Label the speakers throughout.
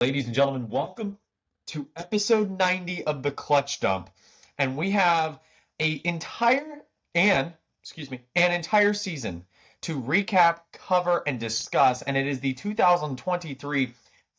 Speaker 1: Ladies and gentlemen, welcome to episode 90 of the Clutch Dump. And we have an entire season to recap, cover, and discuss. And it is the 2023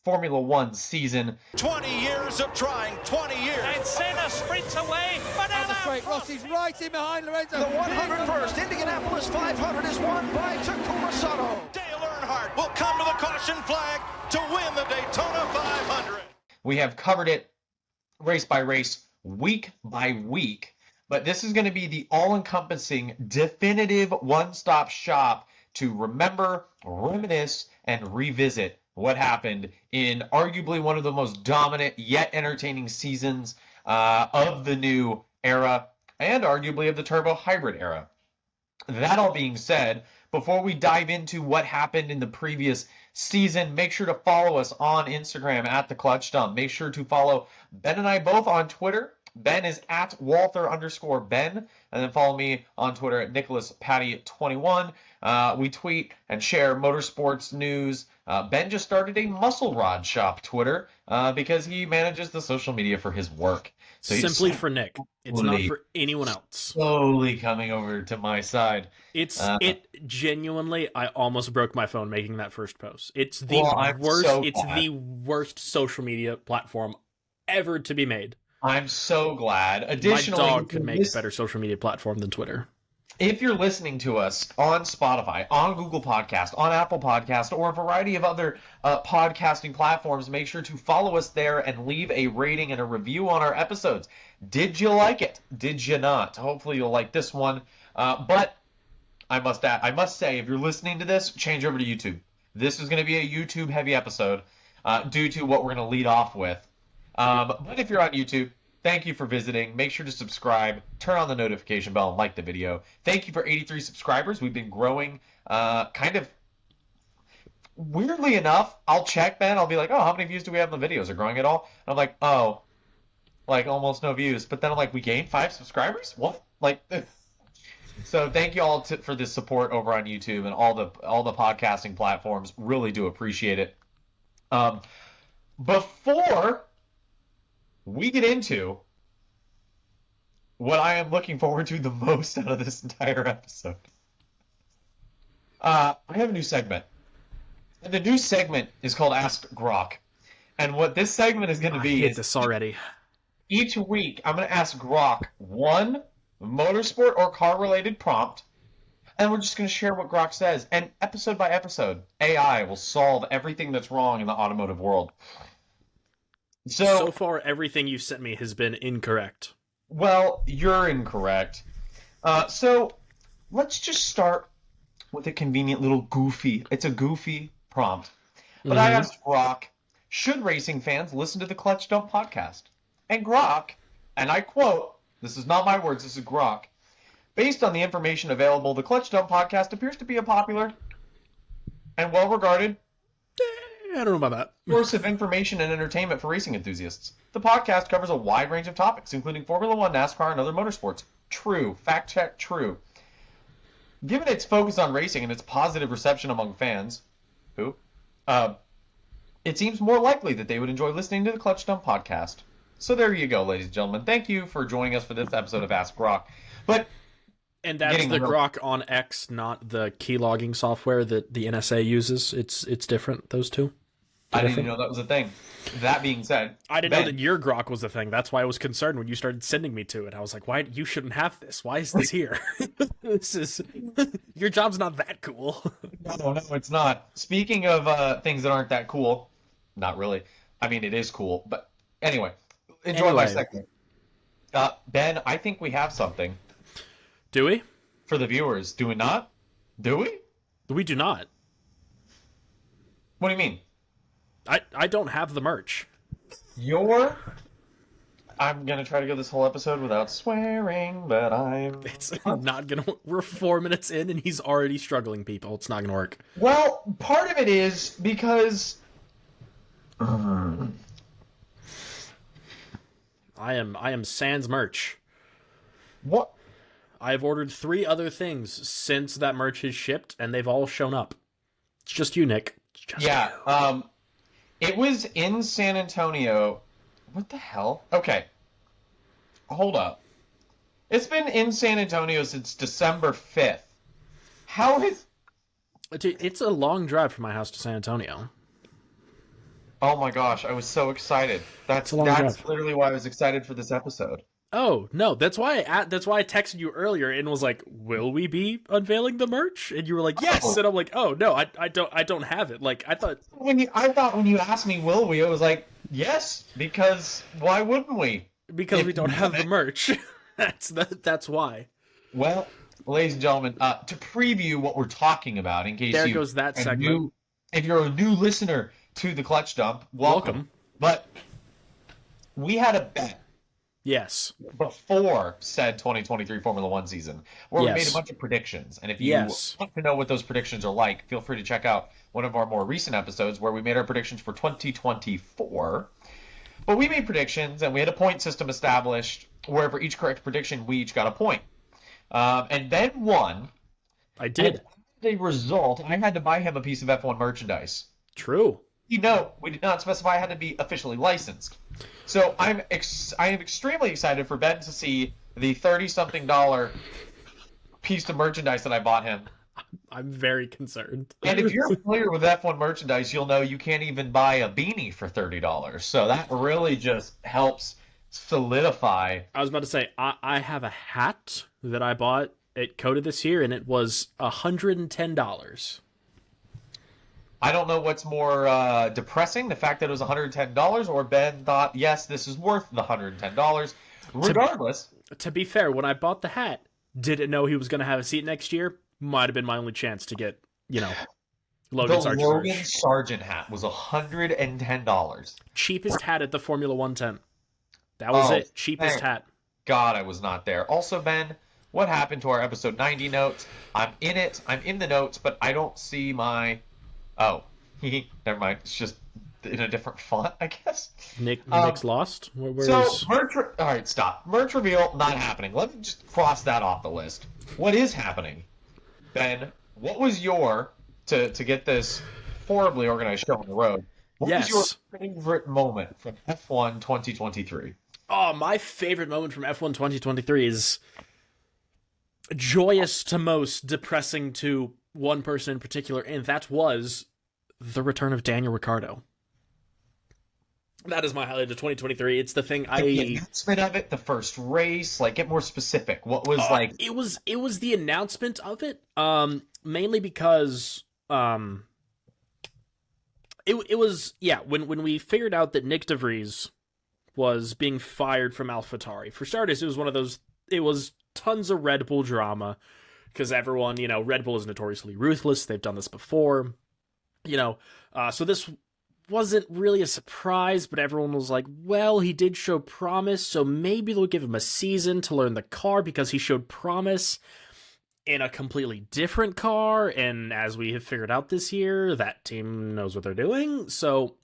Speaker 1: Formula One season.
Speaker 2: 20 years of trying, 20 years.
Speaker 3: And Senna sprints away. Banana.
Speaker 4: Straight. Rossi's right in behind Lorenzo.
Speaker 2: The 101st Indianapolis 500 is won by Takuma Sato. Dale Earnhardt will come to the caution flag to win the Daytona 500.
Speaker 1: We have covered it race by race, week by week. But this is going to be the all-encompassing, definitive one-stop shop to remember, reminisce, and revisit what happened in arguably one of the most dominant yet entertaining seasons of the new era and arguably of the turbo hybrid era. That all being said, before we dive into what happened in the previous season, make sure to follow us on Instagram at The Clutch Dump. Make sure to follow Ben and I both on Twitter. Ben is at Walther_Ben, and then follow me on Twitter at NicholasPatty21. We tweet and share motorsports news. Ben just started a muscle rod shop Twitter because he manages the social media for his work. So
Speaker 5: Simply for Nick. It's not for anyone else.
Speaker 1: Slowly coming over to my side.
Speaker 5: It genuinely, I almost broke my phone making that first post. It's the the worst social media platform ever to be made.
Speaker 1: I'm so glad. Additionally,
Speaker 5: my dog could make a better social media platform than Twitter.
Speaker 1: If you're listening to us on Spotify, on Google Podcast, on Apple Podcast, or a variety of other podcasting platforms, make sure to follow us there and leave a rating and a review on our episodes. Did you like it? Did you not? Hopefully you'll like this one. But I must say, if you're listening to this, change over to YouTube. This is going to be a YouTube-heavy episode due to what we're going to lead off with. But if you're on YouTube, thank you for visiting. Make sure to subscribe, turn on the notification bell, and like the video. Thank you for 83 subscribers. We've been growing kind of weirdly enough. I'll check, Ben. I'll be like, oh, how many views do we have on the videos? Are growing at all? And I'm like, oh, like almost no views. But then I'm like, we gained 5 subscribers? What? Like, so thank you all for the support over on YouTube and all the podcasting platforms. Really do appreciate it. Before we get into what I am looking forward to the most out of this entire episode, I have a new segment. And the new segment is called Ask Grok. And what this segment is going to be is
Speaker 5: this already.
Speaker 1: Each week I'm going to ask Grok one motorsport or car-related prompt, and we're just going to share what Grok says. And episode by episode, AI will solve everything that's wrong in the automotive world.
Speaker 5: So far, everything you've sent me has been incorrect.
Speaker 1: Well, you're incorrect. So let's just start with a convenient little goofy. It's a goofy prompt. But I asked Grok, should racing fans listen to the Clutch Dump podcast? And Grok, and I quote, this is not my words, this is Grok, based on the information available, the Clutch Dump podcast appears to be a popular and well-regarded
Speaker 5: I don't know about that.
Speaker 1: source of information and entertainment for racing enthusiasts. The podcast covers a wide range of topics, including Formula One, NASCAR, and other motorsports. True. Fact check, true. Given its focus on racing and its positive reception among fans, it seems more likely that they would enjoy listening to the Clutch Dump podcast. So there you go, ladies and gentlemen. Thank you for joining us for this episode of Ask Grok.
Speaker 5: And that's the Grok on X, not the keylogging software that the NSA uses. It's different, those two.
Speaker 1: I didn't even know that was a thing. That being said,
Speaker 5: I didn't know that your Grok was a thing. That's why I was concerned when you started sending me to it. I was like, "Why you shouldn't have this? Why is this here? Your job's not that cool."
Speaker 1: No, it's not. Speaking of things that aren't that cool, not really. I mean, it is cool, but anyway, enjoy my segment. Ben, I think we have something.
Speaker 5: Do we?
Speaker 1: For the viewers, do we not? Do we?
Speaker 5: We do not.
Speaker 1: What do you mean?
Speaker 5: I don't have the merch.
Speaker 1: I'm gonna try to go this whole episode without swearing, but
Speaker 5: It's not gonna. We're 4 minutes in, and he's already struggling. People, it's not gonna work.
Speaker 1: Well, part of it is because
Speaker 5: I am sans merch.
Speaker 1: What?
Speaker 5: I've ordered 3 other things since that merch has shipped, and they've all shown up. It's just you, Nick. It's just you.
Speaker 1: It was in San Antonio. What the hell? Okay. Hold up. It's been in San Antonio since December 5th. How is...
Speaker 5: It's a long drive from my house to San Antonio.
Speaker 1: Oh my gosh, I was so excited. That's literally why I was excited for this episode.
Speaker 5: Oh, no, that's why I texted you earlier and was like, "Will we be unveiling the merch?" And you were like, "Yes." And I'm like, "Oh, no, I don't have it." Like I thought
Speaker 1: when you asked me, "Will we?" I was like, "Yes," because why wouldn't we?
Speaker 5: Because we don't have the merch. That's why.
Speaker 1: Well, ladies and gentlemen, to preview what we're talking about, in case
Speaker 5: there goes that segment.
Speaker 1: If you're a new listener to the Clutch Dump, welcome. But we had a bet.
Speaker 5: Yes.
Speaker 1: Before said 2023 Formula One season, where we made a bunch of predictions. And if you want to know what those predictions are like, feel free to check out one of our more recent episodes where we made our predictions for 2024. But we made predictions, and we had a point system established where for each correct prediction, we each got a point. And Ben won.
Speaker 5: I did.
Speaker 1: And as a result, I had to buy him a piece of F1 merchandise.
Speaker 5: True.
Speaker 1: We did not specify it had to be officially licensed. So I am extremely excited for Ben to see the $30-something piece of merchandise that I bought him.
Speaker 5: I'm very concerned.
Speaker 1: And if you're familiar with F1 merchandise, you'll know you can't even buy a beanie for $30. So that really just helps solidify.
Speaker 5: I was about to say, I have a hat that I bought at COTA this year, and it was $110.
Speaker 1: I don't know what's more depressing, the fact that it was $110, or Ben thought, yes, this is worth the $110. Regardless.
Speaker 5: To be fair, when I bought the hat, didn't know he was going to have a seat next year. Might have been my only chance to get, Logan Sargent.
Speaker 1: The Logan Sargent hat was $110.
Speaker 5: Cheapest hat at the Formula One tent. That was it. Cheapest hat.
Speaker 1: God, I was not there. Also, Ben, what happened to our episode 90 notes? I'm in it. I'm in the notes, but I don't see my... Oh, never mind. It's just in a different font, I guess.
Speaker 5: Nick's lost.
Speaker 1: Merch. All right, stop. Merch reveal not happening. Let me just cross that off the list. What is happening, Ben? What was your to get this horribly organized show on the road? What was your favorite moment from F1 2023?
Speaker 5: Oh, my favorite moment from F1 2023 is joyous to most, depressing to one person in particular, and that was the return of Daniel Ricciardo. That is my highlight of 2023. It's the thing
Speaker 1: the announcement of it, the first race, get more specific. What was
Speaker 5: It was the announcement of it, mainly because it was when we figured out that Nick DeVries was being fired from AlphaTauri. For starters, it was tons of Red Bull drama. Because everyone, Red Bull is notoriously ruthless. They've done this before. So this wasn't really a surprise, but everyone was like, well, he did show promise, so maybe they'll give him a season to learn the car because he showed promise in a completely different car. And as we have figured out this year, that team knows what they're doing. So,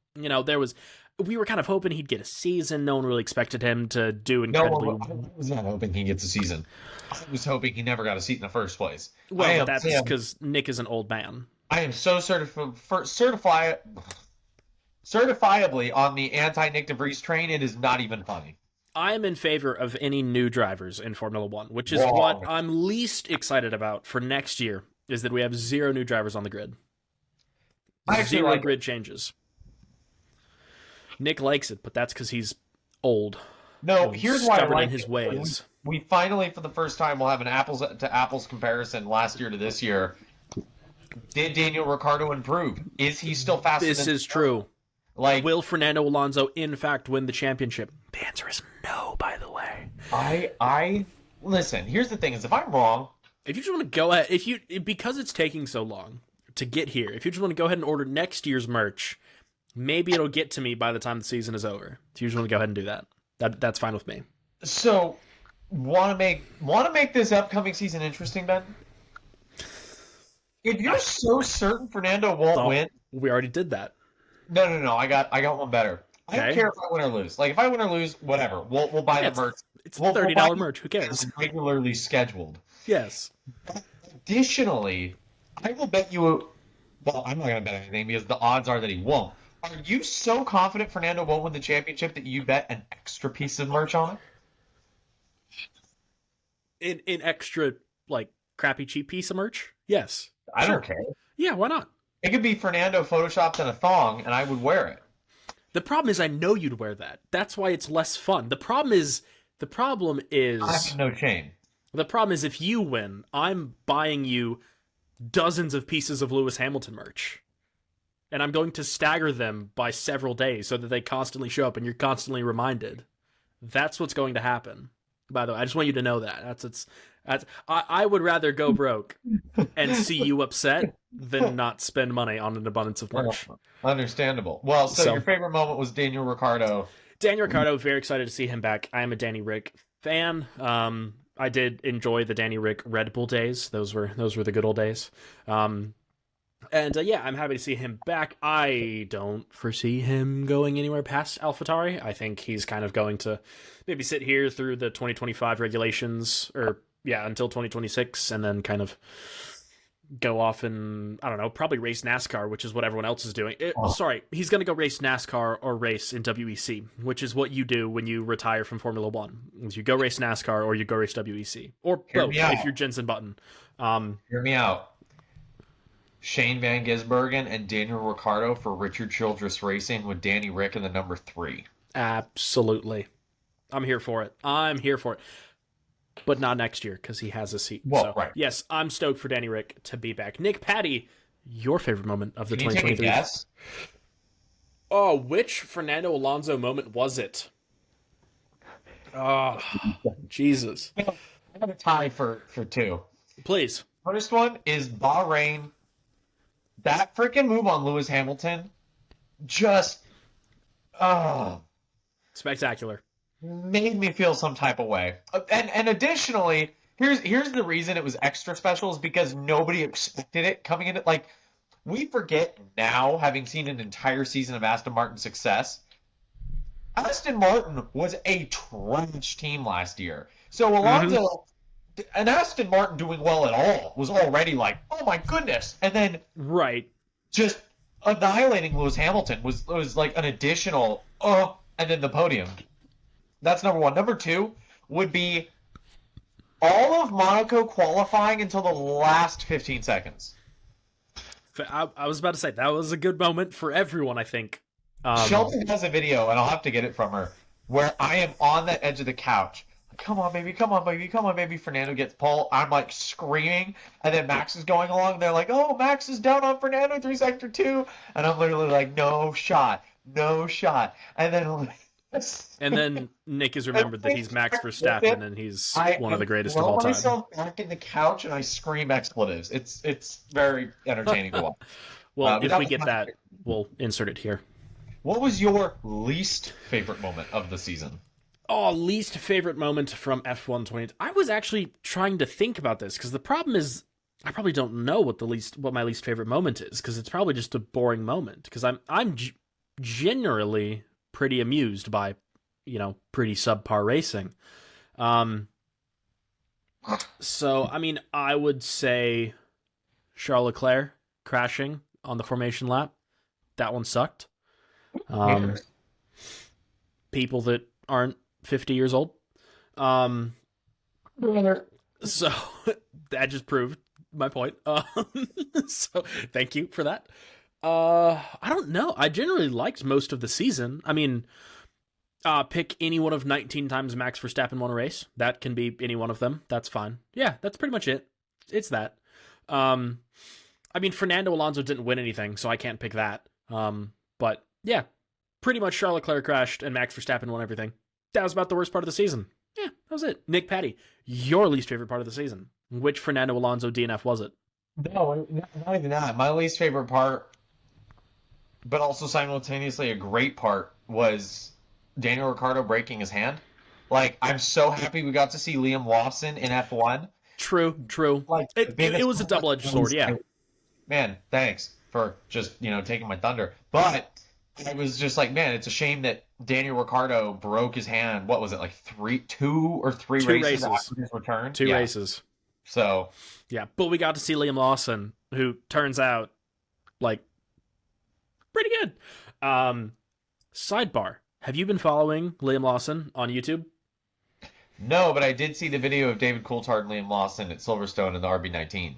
Speaker 5: we were kind of hoping he'd get a season. No one really expected him to do incredibly.
Speaker 1: No, I was not hoping he gets a season. I was hoping he never got a seat in the first place.
Speaker 5: Well, that's because Nick is an old man.
Speaker 1: I am so certifiably on the anti-Nick DeVries train, it is not even funny.
Speaker 5: I am in favor of any new drivers in Formula One, which is what I'm least excited about for next year, is that we have 0 new drivers on the grid. 0 grid changes. Nick likes it, but that's because he's old.
Speaker 1: No, here's why I like
Speaker 5: in his ways.
Speaker 1: We finally, for the first time, will have an apples to apples comparison last year to this year. Did Daniel Ricciardo improve? Is he still faster?
Speaker 5: This is true. Will Fernando Alonso in fact win the championship? The answer is no, by the way.
Speaker 1: I listen. Here's the thing: is if I'm wrong,
Speaker 5: if you just want to go ahead, because it's taking so long to get here, if you just want to go ahead and order next year's merch, maybe it'll get to me by the time the season is over. If you just want to go ahead and do that, that's fine with me.
Speaker 1: So, want to make this upcoming season interesting, Ben? If you're so certain Fernando won't win,
Speaker 5: we already did that.
Speaker 1: No. I got one better. I don't care if I win or lose. If I win or lose, whatever. We'll buy the merch.
Speaker 5: It's $30 merch. Who cares?
Speaker 1: It's regularly scheduled.
Speaker 5: Yes.
Speaker 1: Additionally, I will bet you. Well, I'm not going to bet anything because the odds are that he won't. Are you so confident Fernando won't win the championship that you bet an extra piece of merch on it?
Speaker 5: In extra, like, crappy cheap piece of merch? Yes.
Speaker 1: I
Speaker 5: Sure.
Speaker 1: don't care.
Speaker 5: Yeah, why not?
Speaker 1: It could be Fernando photoshopped in a thong, and I would wear it.
Speaker 5: The problem is I know you'd wear that. That's why it's less fun. The problem is
Speaker 1: I have no shame.
Speaker 5: if you win, I'm buying you dozens of pieces of Lewis Hamilton merch. And I'm going to stagger them by several days so that they constantly show up and you're constantly reminded. That's what's going to happen. By the way, I just want you to know that. I would rather go broke and see you upset than not spend money on an abundance of merch.
Speaker 1: Understandable. Well, so your favorite moment was Daniel Ricciardo.
Speaker 5: Daniel Ricciardo, very excited to see him back. I am a Danny Rick fan. I did enjoy the Danny Rick Red Bull days. Those were the good old days. Yeah, I'm happy to see him back. I don't foresee him going anywhere past AlphaTauri. I think he's kind of going to maybe sit here through the 2025 regulations, until 2026, and then kind of go off and, I don't know, probably race NASCAR, which is what everyone else is doing. Sorry, he's going to go race NASCAR or race in WEC, which is what you do when you retire from Formula One. You go race NASCAR or you go race WEC, or both if you're Jensen Button.
Speaker 1: Hear me out. Shane Van Gisbergen and Daniel Ricciardo for Richard Childress Racing with Danny Rick in the number 3.
Speaker 5: Absolutely. I'm here for it. But not next year, because he has a seat.
Speaker 1: Well, right.
Speaker 5: Yes, I'm stoked for Danny Rick to be back. Nick Patty, your favorite moment of the 2023?
Speaker 1: Can you take a guess?
Speaker 5: Oh, which Fernando Alonso moment was it? Oh, Jesus.
Speaker 1: I have a tie for 2.
Speaker 5: Please.
Speaker 1: First one is Bahrain. That freaking move on Lewis Hamilton just
Speaker 5: spectacular.
Speaker 1: Made me feel some type of way. And additionally, here's the reason it was extra special is because nobody expected it coming in. Like, we forget now, having seen an entire season of Aston Martin's success, Aston Martin was a trash team last year. So Alonso, and Aston Martin doing well at all was already like, oh my goodness. And then just annihilating Lewis Hamilton was like an additional, and then the podium. That's number 1. Number 2 would be all of Monaco qualifying until the last 15 seconds.
Speaker 5: I was about to say, that was a good moment for everyone, I think.
Speaker 1: Shelton has a video, and I'll have to get it from her, where I am on the edge of the couch. Come on, baby, come on, baby, come on, baby. Fernando gets pole. I'm like screaming, and then Max is going along. And they're like, oh, Max is down on Fernando through sector 2. And I'm literally like, no shot. And then
Speaker 5: Nick has remembered that he's Max Verstappen and he's one of the greatest of all time.
Speaker 1: I throw myself back in the couch and I scream expletives. It's very entertaining to watch.
Speaker 5: Well, if we get that, we'll insert it here.
Speaker 1: What was your least favorite moment of the season?
Speaker 5: Oh, least favorite moment from F1 20. I was actually trying to think about this because the problem is I probably don't know what my least favorite moment is because it's probably just a boring moment because I'm generally pretty amused by, pretty subpar racing. So, I mean, I would say Charles Leclerc crashing on the formation lap. That one sucked. People that aren't 50 years old. So, that just proved my point. So, thank you for that. I don't know. I generally liked most of the season. I mean, pick any one of 19 times Max Verstappen won a race. That can be any one of them. That's fine. Yeah, that's pretty much it. It's that. I mean, Fernando Alonso didn't win anything, so I can't pick that. But yeah, pretty much Charles Leclerc crashed and Max Verstappen won everything. That was about the worst part of the season. Yeah, that was it. Nick Patty, your least favorite part of the season. Which Fernando Alonso DNF was it?
Speaker 1: No, not even that. My least favorite part, but also simultaneously a great part, was Daniel Ricciardo breaking his hand. Like, I'm so happy we got to see Liam Lawson in F1.
Speaker 5: True.
Speaker 1: Like,
Speaker 5: it was a double-edged sword, yeah.
Speaker 1: Man, thanks for just, taking my thunder. But I was just like, man, it's a shame that Daniel Ricciardo broke his hand. What was it, like two or three races after his return?
Speaker 5: Two races.
Speaker 1: So.
Speaker 5: Yeah, but we got to see Liam Lawson, who turns out, like, pretty good. Sidebar: have you been following Liam Lawson on YouTube?
Speaker 1: No, but I did see the video of David Coulthard and Liam Lawson at Silverstone in the RB19.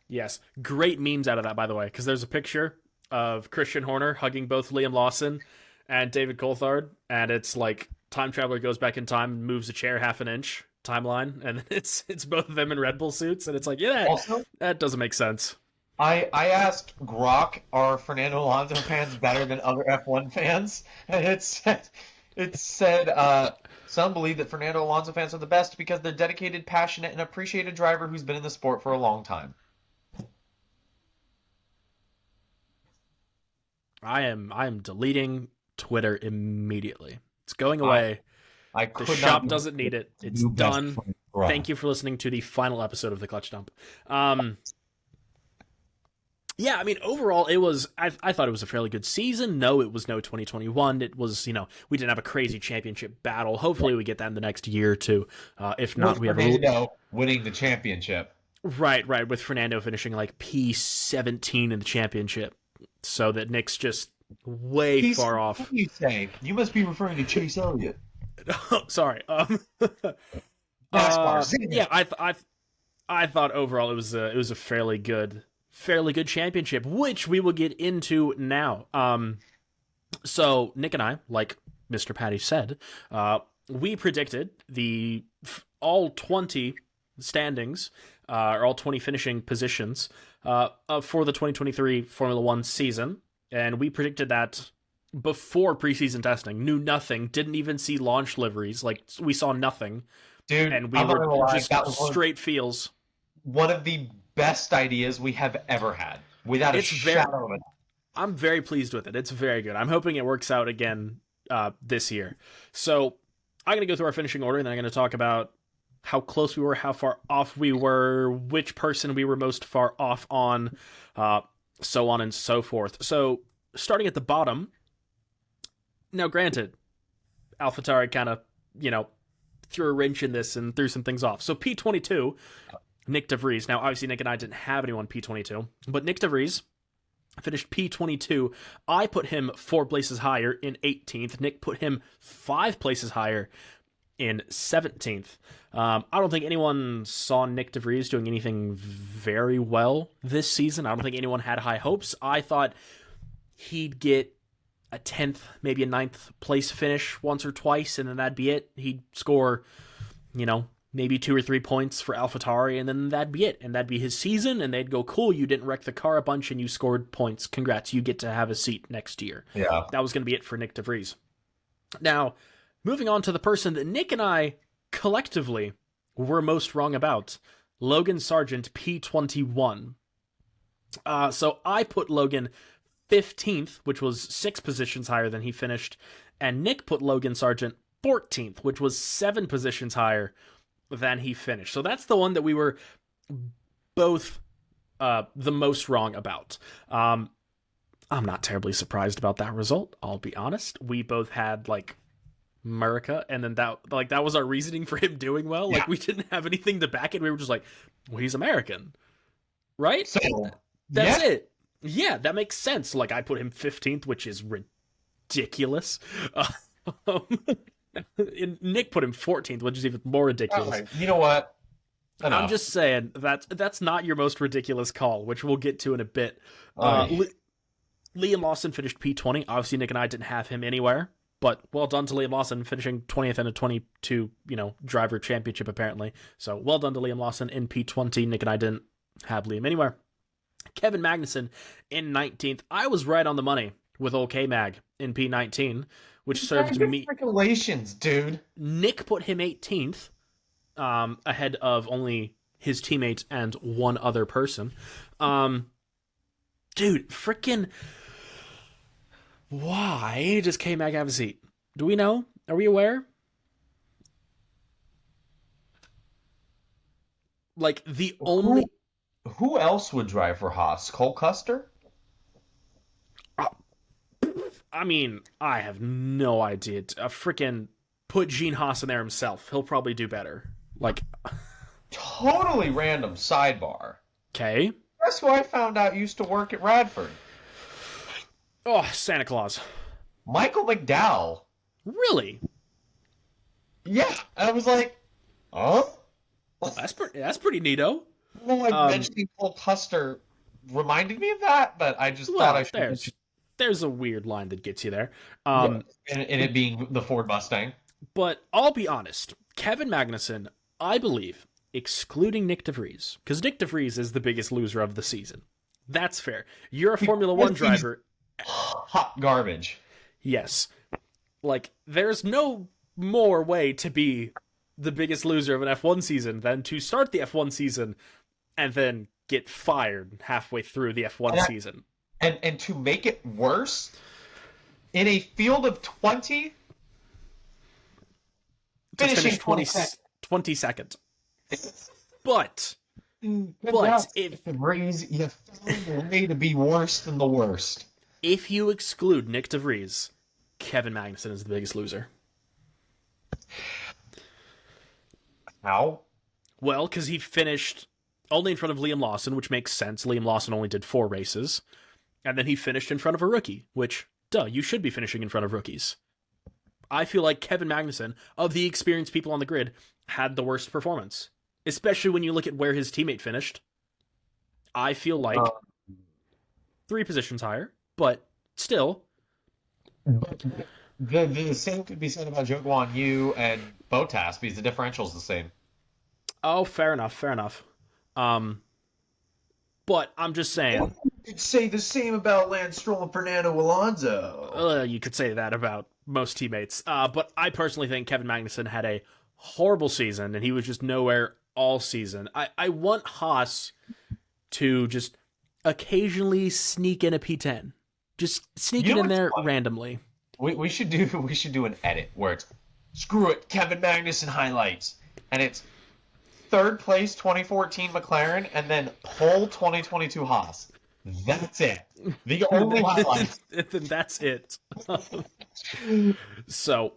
Speaker 5: Yes, great memes out of that, by the way, because there's a picture of Christian Horner hugging both Liam Lawson and David Coulthard, and it's like time traveler goes back in time and moves a chair half an inch timeline, and it's both of them in Red Bull suits, and it's like, yeah,
Speaker 1: Also,
Speaker 5: that doesn't make sense.
Speaker 1: I asked Grok, are Fernando Alonso fans better than other F1 fans? And it said some believe that Fernando Alonso fans are the best because they're dedicated, passionate, and appreciated driver who's been in the sport for a long time.
Speaker 5: I am deleting Twitter immediately. It's going away. The shop doesn't need it. It's done. Thank you for listening to the final episode of the Clutch Dump. Yeah, I mean, overall, I thought it was a fairly good season. No, it was no 2021. It was, we didn't have a crazy championship battle. Hopefully we get that in the next year or two. If not, we have
Speaker 1: Fernando winning the championship.
Speaker 5: Right, with Fernando finishing like P17 in the championship. So that Nick's just way far off.
Speaker 1: What do you say? You must be referring to Chase Elliott.
Speaker 5: Sorry. Yeah, I thought overall it was a fairly good championship, which we will get into now. So Nick and I, like Mr. Patty said, we predicted the all 20 standings, or all 20 finishing positions for the 2023 Formula One season, and we predicted that before preseason testing. Knew nothing, didn't even see launch liveries, like we saw nothing,
Speaker 1: dude.
Speaker 5: And we were just straight feels.
Speaker 1: One of the best ideas we have ever had, without a shadow of a doubt.
Speaker 5: I'm very pleased with it. It's very good. I'm hoping it works out again this year. So I'm going to go through our finishing order, and then I'm going to talk about how close we were, how far off we were, which person we were most far off on, so on and so forth. So starting at the bottom, now granted, AlphaTauri kind of, threw a wrench in this and threw some things off. So P22, Nick DeVries. Now, obviously, Nick and I didn't have anyone P22, but Nick DeVries finished P22. I put him 4 places higher in 18th. Nick put him 5 places higher in 17th. I don't think anyone saw Nick DeVries doing anything very well this season. I don't think anyone had high hopes. I thought he'd get a 10th, maybe a 9th place finish once or twice, and then that'd be it. He'd score, maybe 2 or 3 points for AlphaTauri, and then that'd be it. And that'd be his season, and they'd go, cool, you didn't wreck the car a bunch, and you scored points. Congrats, you get to have a seat next year.
Speaker 1: Yeah.
Speaker 5: That was going to be it for Nick DeVries. Now, moving on to the person that Nick and I collectively were most wrong about, Logan Sargent, P21. So I put Logan 15th, which was 6 positions higher than he finished, and Nick put Logan Sargent 14th, which was 7 positions higher than he finished. So that's the one that we were both the most wrong about. I'm not terribly surprised about that result, I'll be honest. We both had America, and then that was our reasoning for him doing well.
Speaker 1: Yeah.
Speaker 5: We didn't have anything to back it. We were just like, well, he's American, right?
Speaker 1: So
Speaker 5: That's it. Yeah, that makes sense. I put him 15th, which is ridiculous. Nick put him 14th, which is even more ridiculous.
Speaker 1: Right. You know what? Enough.
Speaker 5: I'm just saying that's not your most ridiculous call, which we'll get to in a bit. Liam Lawson finished P20. Obviously, Nick and I didn't have him anywhere, but well done to Liam Lawson finishing 20th in a 22, driver championship apparently. So well done to Liam Lawson in P20. Nick and I didn't have Liam anywhere. Kevin Magnussen in 19th. I was right on the money with old K-Mag in P19, which served me.
Speaker 1: Congratulations, dude.
Speaker 5: Nick put him 18th, ahead of only his teammates and one other person. Dude, freaking. Why does K-Mag have a seat? Do we know? Are we aware? The only.
Speaker 1: Who else would drive for Haas? Cole Custer?
Speaker 5: I mean, I have no idea. Freaking put Gene Haas in there himself. He'll probably do better.
Speaker 1: Totally random sidebar.
Speaker 5: Okay.
Speaker 1: Guess who I found out used to work at Radford?
Speaker 5: Oh, Santa Claus.
Speaker 1: Michael McDowell.
Speaker 5: Really?
Speaker 1: Yeah, I was like, oh.
Speaker 5: That's pretty neato.
Speaker 1: Well, like mentioning Cole Custer reminded me of that, but I just thought I should.
Speaker 5: There's a weird line that gets you there.
Speaker 1: And it being the Ford Mustang.
Speaker 5: But I'll be honest, Kevin Magnussen, I believe, excluding Nick DeVries, because Nick DeVries is the biggest loser of the season. That's fair. You're a Formula One driver.
Speaker 1: Hot garbage.
Speaker 5: Yes. Like, there's no more way to be the biggest loser of an F1 season than to start the F1 season and then get fired halfway through the F1 season.
Speaker 1: And to make it worse, in a field of 20, finishing
Speaker 5: 22nd. But if
Speaker 1: DeVries, you found a way to be worse than the worst.
Speaker 5: If you exclude Nick DeVries, Kevin Magnussen is the biggest loser.
Speaker 1: How?
Speaker 5: Well, because he finished only in front of Liam Lawson, which makes sense. Liam Lawson only did 4 races. And then he finished in front of a rookie, which, you should be finishing in front of rookies. I feel like Kevin Magnussen, of the experienced people on the grid, had the worst performance. Especially when you look at where his teammate finished. I feel like 3 positions higher, but still.
Speaker 1: But the same could be said about Zhou Guan Yu and Bottas, because the differential's the same.
Speaker 5: Oh, fair enough. But I'm just saying.
Speaker 1: You could say the same about Lance Stroll and Fernando Alonso.
Speaker 5: You could say that about most teammates. But I personally think Kevin Magnussen had a horrible season, and he was just nowhere all season. I want Haas to just occasionally sneak in a P10. Just sneak it in there randomly.
Speaker 1: We should do an edit where it's screw it, Kevin Magnussen highlights, and it's 3rd place 2014 McLaren and then pole 2022 Haas. That's it. The only highlights.
Speaker 5: Then that's it. So,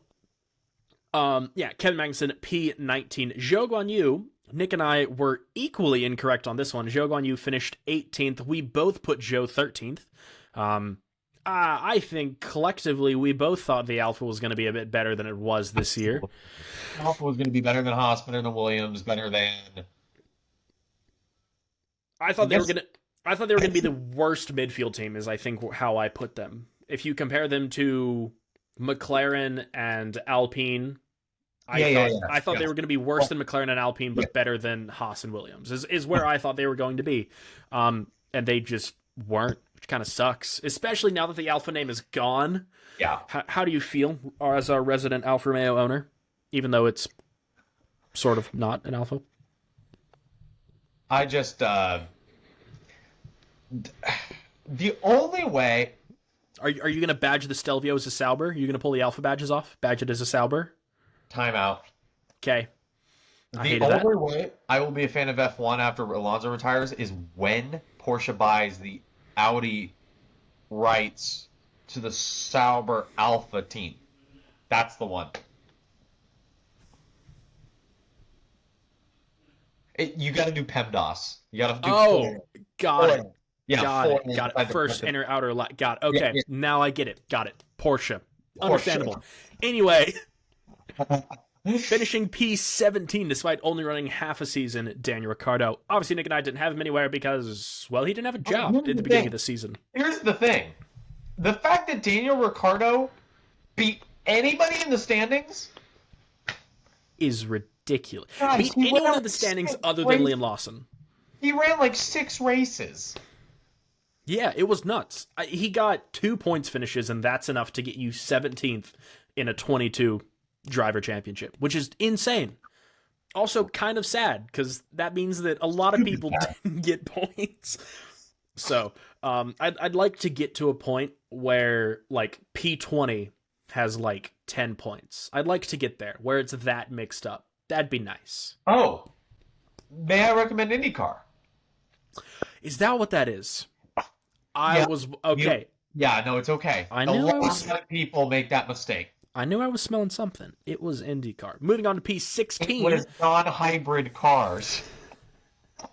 Speaker 5: Kevin Magnussen, P19. Zhou Guan Yu, Nick and I were equally incorrect on this one. Zhou Guan Yu finished 18th. We both put Zhou 13th. I think collectively we both thought the Alpha was going to be a bit better than it was this year.
Speaker 1: Alpha was going to be better than Haas, better than Williams, better than.
Speaker 5: I thought they were going to be the worst midfield team, is I think how I put them. If you compare them to McLaren and Alpine, I thought they were going to be worse than McLaren and Alpine, but better than Haas and Williams, is where I thought they were going to be. And they just weren't, which kind of sucks, especially now that the Alpha name is gone.
Speaker 1: Yeah.
Speaker 5: How do you feel as our resident Alfa Romeo owner, even though it's sort of not an Alpha?
Speaker 1: I just, the only way...
Speaker 5: Are you going to badge the Stelvio as a Sauber? Are you going to pull the Alpha badges off? Badge it as a Sauber?
Speaker 1: Timeout.
Speaker 5: Okay.
Speaker 1: The only way I will be a fan of F1 after Alonso retires is when Porsche buys the Audi rights to the Sauber Alpha team. That's the one. You got to do PEMDAS. You got to do.
Speaker 5: Oh, got it.
Speaker 1: Yeah,
Speaker 5: got it. First, inner, outer, got it. Okay, now I get it. Got it. Porsche. Understandable. Anyway, finishing P17 despite only running half a season, Daniel Ricciardo. Obviously, Nick and I didn't have him anywhere because, well, he didn't have a job at the beginning of the season.
Speaker 1: Here's the thing. The fact that Daniel Ricciardo beat anybody in the standings
Speaker 5: is ridiculous.
Speaker 1: Guys,
Speaker 5: beat anyone in the standings other than Liam Lawson.
Speaker 1: He ran like 6 races.
Speaker 5: Yeah, it was nuts. He got 2 points finishes, and that's enough to get you 17th in a 22 driver championship, which is insane. Also kind of sad, because that means that a lot of people didn't get points. So, I'd like to get to a point where, like, P20 has, like, 10 points. I'd like to get there, where it's that mixed up. That'd be nice.
Speaker 1: Oh. May I recommend IndyCar?
Speaker 5: Is that what that is? Okay.
Speaker 1: No, it's okay. A lot of people make that mistake.
Speaker 5: I knew I was smelling something. It was IndyCar. Moving on to P16.
Speaker 1: It was non-hybrid cars.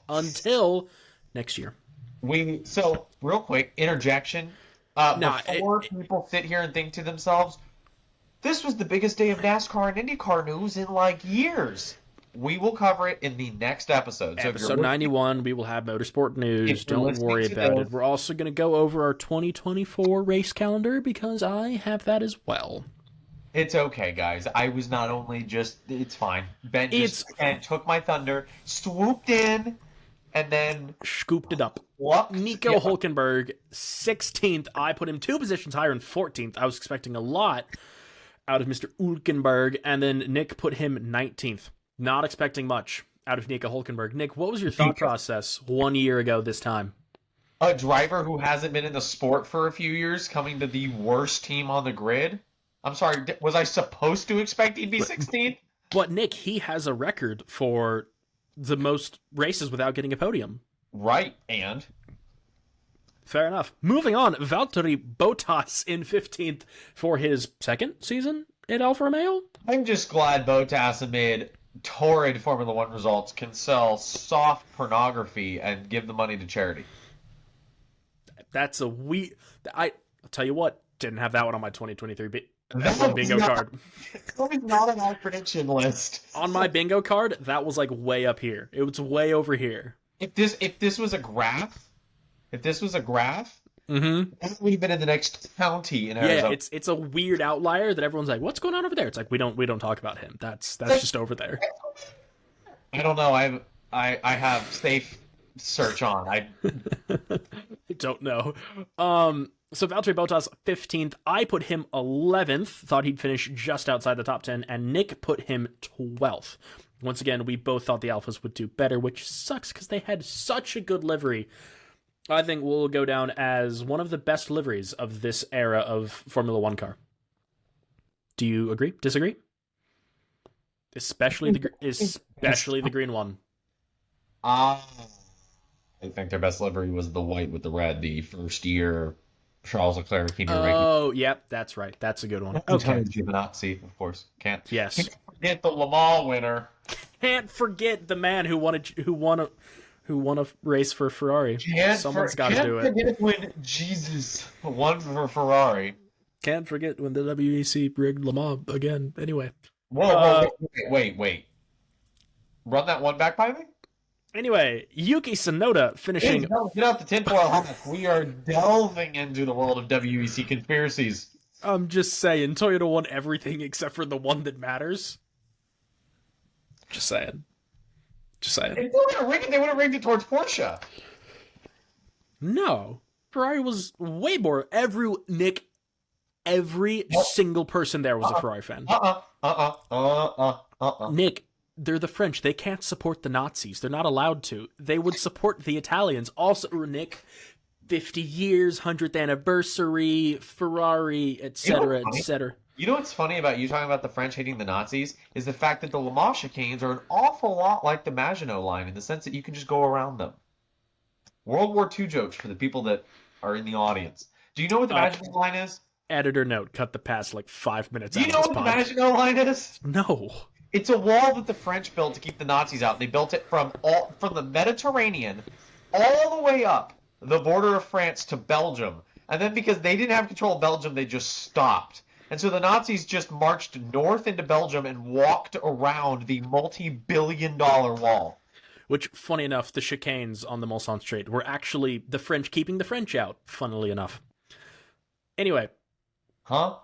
Speaker 5: Until next year.
Speaker 1: So, real quick, interjection. Before people sit here and think to themselves, this was the biggest day of NASCAR and IndyCar news in like years. We will cover it in the next episode. So
Speaker 5: episode 91, we will have motorsport news. Don't worry about it. We're also going to go over our 2024 race calendar because I have that as well.
Speaker 1: It's okay, guys. I was not only just... It's fine. Ben just took my thunder, swooped in, and then...
Speaker 5: Scooped it up.
Speaker 1: What?
Speaker 5: Nico Hulkenberg, 16th. I put him 2 positions higher in 14th. I was expecting a lot out of Mr. Hulkenberg, and then Nick put him 19th. Not expecting much out of Nico Hulkenberg. Nick, what was your thought process 1 year ago this time?
Speaker 1: A driver who hasn't been in the sport for a few years coming to the worst team on the grid? I'm sorry, was I supposed to expect he'd be 16th?
Speaker 5: But Nick, he has a record for the most races without getting a podium.
Speaker 1: Right, and?
Speaker 5: Fair enough. Moving on, Valtteri Bottas in 15th for his second season at Alfa Romeo.
Speaker 1: I'm just glad Bottas amid torrid Formula One results can sell soft pornography and give the money to charity.
Speaker 5: That's a I'll tell you what, didn't have that one on my 2023
Speaker 1: F1
Speaker 5: bingo card.
Speaker 1: That was not on my prediction list.
Speaker 5: On my bingo card, that was like way up here. It was way over here.
Speaker 1: If this was a graph,
Speaker 5: Mm-hmm.
Speaker 1: that would have been in the next county in Arizona.
Speaker 5: Yeah, it's a weird outlier that everyone's like, "What's going on over there?" It's like we don't talk about him. That's just over there.
Speaker 1: I don't know. I have safe search on. I
Speaker 5: don't know. So Valtteri Bottas 15th. I put him 11th. Thought he'd finish just outside the top 10, and Nick put him 12th. Once again, we both thought the Alphas would do better, which sucks because they had such a good livery. I think we'll go down as one of the best liveries of this era of Formula One car. Do you agree? Disagree? Especially the green one.
Speaker 1: I think their best livery was the white with the red, the first year Charles Leclerc came in.
Speaker 5: Oh, yep, that's right. That's a good one. Okay.
Speaker 1: Giovinazzi, of course. Can't forget the Le Mans winner.
Speaker 5: Can't forget the man who won a race for Ferrari. Someone's got to do it.
Speaker 1: Can't forget when Jesus won for Ferrari.
Speaker 5: Can't forget when the WEC rigged Le Mans again. Anyway.
Speaker 1: Whoa, wait. Run that one back by me?
Speaker 5: Anyway, Yuki Tsunoda finishing...
Speaker 1: Get out the tinfoil hat. We are delving into the world of WEC conspiracies.
Speaker 5: I'm just saying, Toyota won everything except for the one that matters. Just saying. If
Speaker 1: they would have rigged it towards Porsche.
Speaker 5: No. Ferrari was way more... Every single person there was a Ferrari fan. Nick... They're the French. They can't support the Nazis. They're not allowed to. They would support the Italians. Also, Nick, 50 years, 100th anniversary, Ferrari, etc., etc.
Speaker 1: You know what's funny about you talking about the French hating the Nazis is the fact that the Le Mans chicanes are an awful lot like the Maginot Line in the sense that you can just go around them. World War II jokes for the people that are in the audience. Do you know what the Maginot Line is?
Speaker 5: Editor note, cut the past like 5 minutes
Speaker 1: out of this pod. Do you know what the Maginot Line is?
Speaker 5: No.
Speaker 1: It's a wall that the French built to keep the Nazis out. They built it from the Mediterranean all the way up the border of France to Belgium. And then because they didn't have control of Belgium, they just stopped. And so the Nazis just marched north into Belgium and walked around the multi-billion-dollar wall.
Speaker 5: Which, funny enough, the chicanes on the Mulsanne Strait were actually the French keeping the French out, funnily enough. Anyway.
Speaker 1: Huh?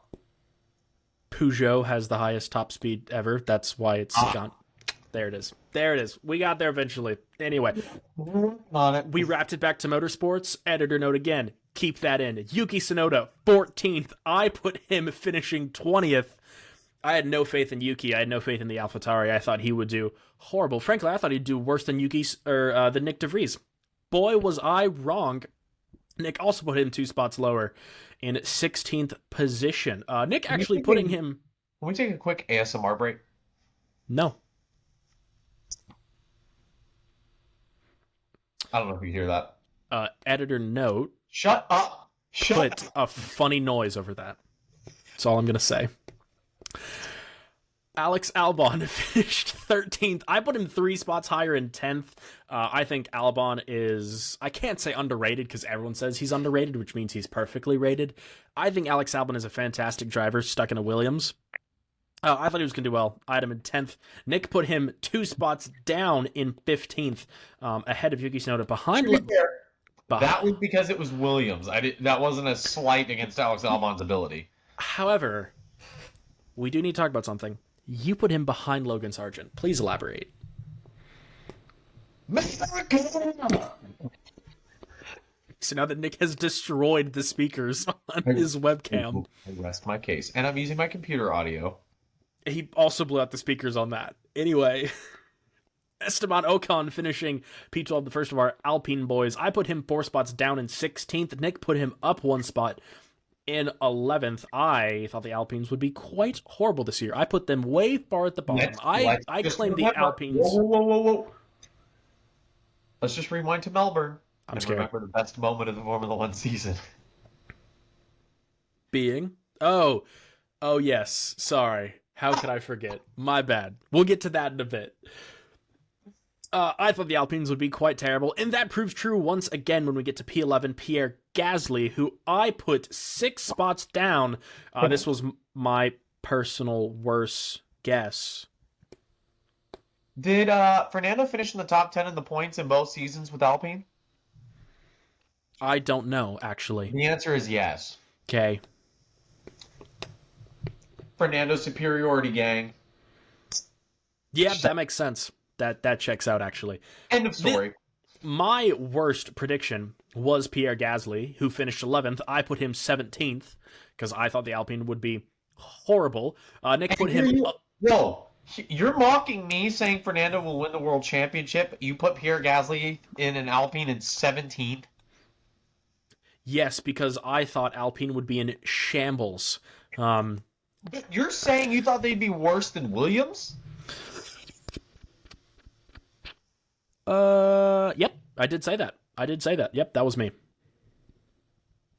Speaker 5: Peugeot has the highest top speed ever. That's why it's gone. There it is. We got there eventually. Anyway, we wrapped it back to motorsports. Editor note again. Keep that in. Yuki Tsunoda, 14th. I put him finishing 20th. I had no faith in Yuki. I had no faith in the AlphaTauri. I thought he would do horrible. Frankly, I thought he'd do worse than the Nyck de Vries. Boy, was I wrong. Nick also put him 2 spots lower in 16th position. Nick actually putting him...
Speaker 1: Can we take a quick ASMR break?
Speaker 5: No.
Speaker 1: I don't know if you hear that.
Speaker 5: Editor note.
Speaker 1: Shut up.
Speaker 5: Put a funny noise over that. That's all I'm going to say. Alex Albon finished 13th. I put him 3 spots higher in 10th. I think Albon is, I can't say underrated because everyone says he's underrated, which means he's perfectly rated. I think Alex Albon is a fantastic driver stuck in a Williams. I thought he was going to do well. I had him in 10th. Nick put him 2 spots down in 15th, ahead of Yuki Tsunoda.
Speaker 1: That was because it was Williams. That wasn't a slight against Alex Albon's ability.
Speaker 5: However, we do need to talk about something. You put him behind Logan Sargent. Please elaborate. So now that Nick has destroyed the speakers on his webcam.
Speaker 1: I rest my case. And I'm using my computer audio.
Speaker 5: He also blew out the speakers on that. Anyway, Esteban Ocon finishing P12, the first of our Alpine boys. I put him 4 spots down in 16th. Nick put him up 1 spot in 11th. I thought the Alpines would be quite horrible this year. I put them way far at the bottom. I claim the Alpines.
Speaker 1: Whoa. Let's just rewind to Melbourne.
Speaker 5: I'm scared.
Speaker 1: Remember the best moment of the Formula One season.
Speaker 5: Being? Oh, yes. Sorry. How could I forget? My bad. We'll get to that in a bit. I thought the Alpines would be quite terrible, and that proves true once again when we get to P11, Pierre Gasly, who I put 6 spots down. This was my personal worst guess.
Speaker 1: Did Fernando finish in the top 10 in the points in both seasons with Alpine?
Speaker 5: I don't know, actually.
Speaker 1: The answer is yes.
Speaker 5: Okay.
Speaker 1: Fernando's superiority, gang.
Speaker 5: Yeah, that makes sense. That checks out, actually.
Speaker 1: End of story.
Speaker 5: My worst prediction was Pierre Gasly, who finished 11th. I put him 17th because I thought the Alpine would be horrible. Nick put him...
Speaker 1: Whoa. You're mocking me saying Fernando will win the World Championship. You put Pierre Gasly in an Alpine in 17th?
Speaker 5: Yes, because I thought Alpine would be in shambles.
Speaker 1: You're saying you thought they'd be worse than Williams?
Speaker 5: Yep, I did say that. Yep, that was me.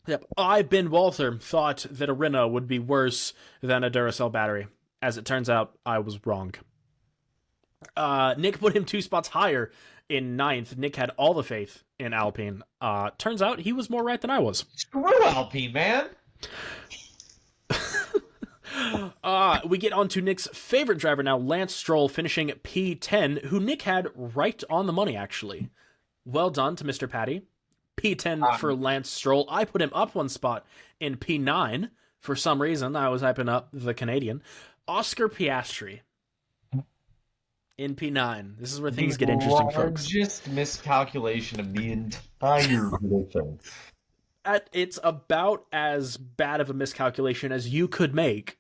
Speaker 5: Yep, Ben Walther thought that a Renault would be worse than a Duracell battery. As it turns out, I was wrong. Nick put him 2 spots higher in 9th. Nick had all the faith in Alpine. Turns out he was more right than I was.
Speaker 1: Screw Alpine, man!
Speaker 5: We get on to Nick's favorite driver now, Lance Stroll, finishing P10, who Nick had right on the money, actually. Well done to Mr. Patty. P10 for Lance Stroll. I put him up 1 spot in P9. For some reason, I was hyping up the Canadian. Oscar Piastri in P9. This is where things get interesting, folks.
Speaker 1: Just miscalculation of the entire prediction.
Speaker 5: It's about as bad of a miscalculation as you could make,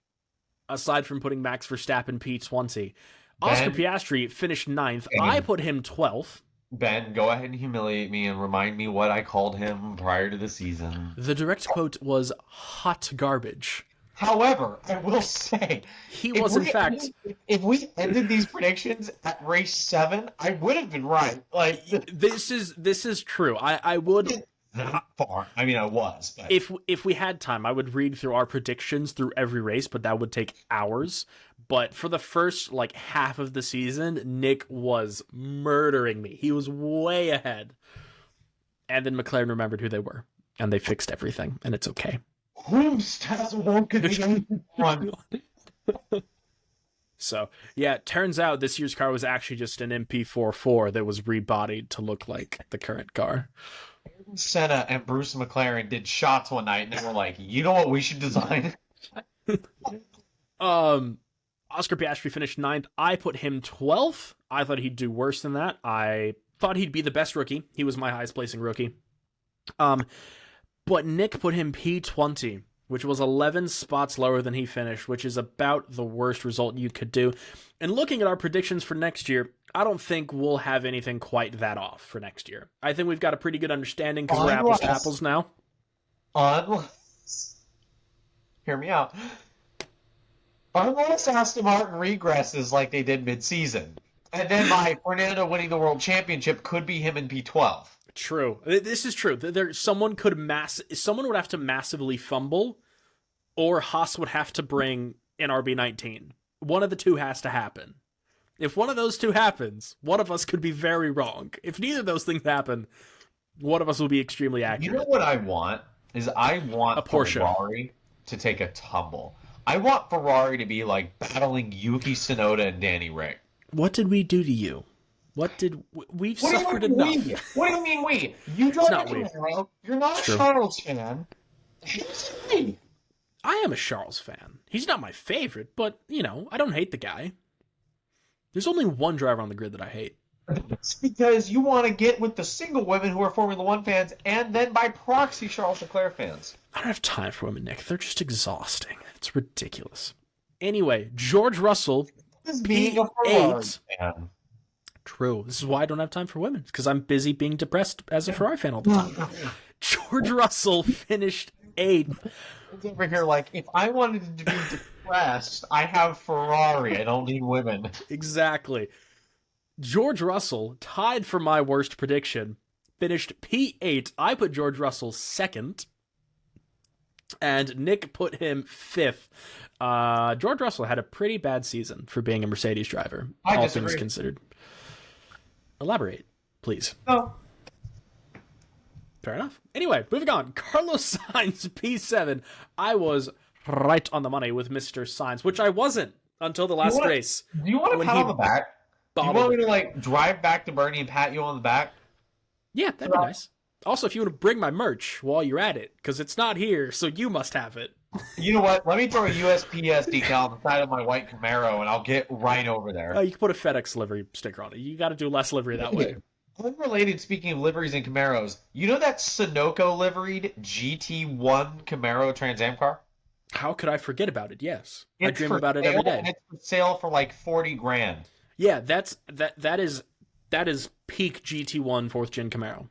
Speaker 5: aside from putting Max Verstappen P20. Oscar Piastri finished 9th. I put him 12th.
Speaker 1: Ben, go ahead and humiliate me and remind me what I called him prior to the season.
Speaker 5: The direct quote was hot garbage.
Speaker 1: However, I will say...
Speaker 5: He was, in fact...
Speaker 1: If we ended these predictions at race 7, I would have been right. Like
Speaker 5: This is true. I would...
Speaker 1: Not far. I mean, I was. But...
Speaker 5: If we had time, I would read through our predictions through every race, but that would take hours. But for the first, half of the season, Nick was murdering me. He was way ahead. And then McLaren remembered who they were, and they fixed everything, and it's okay. So, yeah, it turns out this year's car was actually just an MP44 that was rebodied to look like the current car.
Speaker 1: Senna and Bruce McLaren did shots one night, and they were like, you know what we should design?
Speaker 5: Oscar Piastri finished 9th. I put him 12th. I thought he'd do worse than that. I thought he'd be the best rookie. He was my highest placing rookie. But Nick put him P20, which was 11 spots lower than he finished, which is about the worst result you could do. And looking at our predictions for next year, I don't think we'll have anything quite that off for next year. I think we've got a pretty good understanding because we're apples to apples now.
Speaker 1: Hear me out. Unless Aston Martin regresses like they did mid-season. And then my Fernando winning the World Championship could be him in P12.
Speaker 5: True. This is true. Someone would have to massively fumble, or Haas would have to bring an RB19. one of the two has to happen. If one of those two happens, one of us could be very wrong. If neither of those things happen, one of us will be extremely accurate.
Speaker 1: You know what I want? I want
Speaker 5: a Porsche.
Speaker 1: Ferrari to take a tumble. I want Ferrari to be like battling Yuki Tsunoda and Danny Rick.
Speaker 5: What did we do to you? We've suffered enough.
Speaker 1: What do you mean we? You drive
Speaker 5: not
Speaker 1: a
Speaker 5: we.
Speaker 1: Camaro. You're not a
Speaker 5: True.
Speaker 1: Charles fan. It's me.
Speaker 5: I am a Charles fan. He's not my favorite, but, I don't hate the guy. There's only one driver on the grid that I hate.
Speaker 1: It's because you want to get with the single women who are Formula One fans and then by proxy Charles Leclerc fans.
Speaker 5: I don't have time for women, Nick. They're just exhausting. It's ridiculous. Anyway, George Russell,
Speaker 1: Being a Ferrari
Speaker 5: P8.
Speaker 1: fan.
Speaker 5: True. This is why I don't have time for women, because I'm busy being depressed as a Ferrari fan all the time. George Russell finished 8th.
Speaker 1: Over here, like, if I wanted to be depressed, I have Ferrari. I don't need women.
Speaker 5: Exactly. George Russell, tied for my worst prediction, finished P8. I put George Russell 2nd, and Nick put him 5th. George Russell had a pretty bad season for being a Mercedes driver, all things considered. Elaborate, please.
Speaker 1: No.
Speaker 5: Fair enough. Anyway, moving on. Carlos Sainz, P7. I was right on the money with Mr. Sainz, which I wasn't until the last race.
Speaker 1: Do you want to
Speaker 5: when
Speaker 1: pat
Speaker 5: he
Speaker 1: on the back? Do you want me to, like, drive back to Bernie and pat you on the back?
Speaker 5: Yeah, that'd be nice. Also, if you want to bring my merch while you're at it, because it's not here, so you must have it.
Speaker 1: You know what? Let me throw a USPS decal on the side of my white Camaro, and I'll get right over there.
Speaker 5: Oh, you can put a FedEx livery sticker on it. You got to do less livery that way.
Speaker 1: Unrelated, speaking of liveries and Camaros, you know that Sunoco liveried GT1 Camaro Trans Am car?
Speaker 5: How could I forget about it? Yes. I dream about it every day.
Speaker 1: And it's for sale for like $40,000.
Speaker 5: Yeah, that is peak GT1 4th gen Camaro.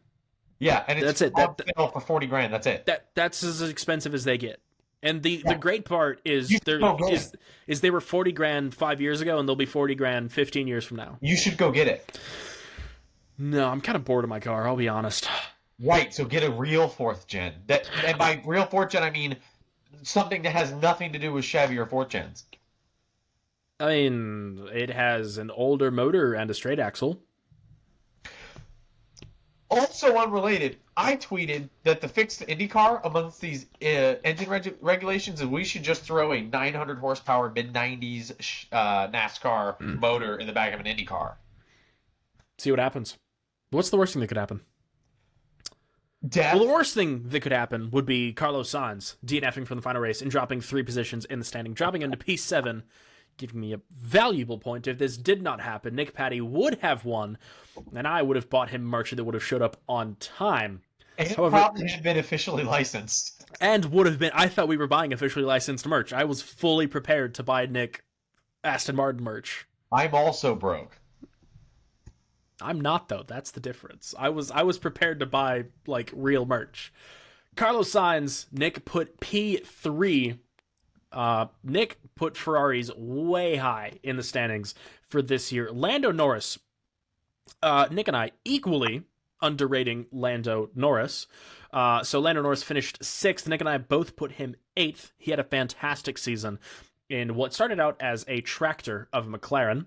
Speaker 1: Yeah, and it's
Speaker 5: on
Speaker 1: sale for $40,000. That's it.
Speaker 5: That's as expensive as they get. And the great part is they were $40,000 5 years ago, and they'll be $40,000 15 years from now.
Speaker 1: You should go get it.
Speaker 5: No, I'm kind of bored of my car. I'll be honest.
Speaker 1: Right, so get a real 4th gen. And by real 4th gen, I mean something that has nothing to do with Chevy or 4th gens.
Speaker 5: I mean, it has an older motor and a straight axle.
Speaker 1: Also unrelated, I tweeted that the fix to IndyCar amongst these engine regulations is we should just throw a 900 horsepower mid-90s NASCAR motor in the back of an IndyCar.
Speaker 5: See what happens. What's the worst thing that could happen?
Speaker 1: Death.
Speaker 5: Well, the worst thing that could happen would be Carlos Sainz DNFing from the final race and dropping 3 positions in the standing, dropping into P7, giving me a valuable point. If this did not happen, Nick Patty would have won, and I would have bought him merch that would have showed up on time.
Speaker 1: And probably had been officially licensed.
Speaker 5: And would have been. I thought we were buying officially licensed merch. I was fully prepared to buy Nick Aston Martin merch.
Speaker 1: I'm also broke.
Speaker 5: I'm not, though. That's the difference. I was prepared to buy, like, real merch. Carlos Sainz, Nick put P3. Nick put Ferraris way high in the standings for this year. Lando Norris. Nick and I equally underrating Lando Norris. So Lando Norris finished 6th. Nick and I both put him 8th. He had a fantastic season in what started out as a tractor of McLaren.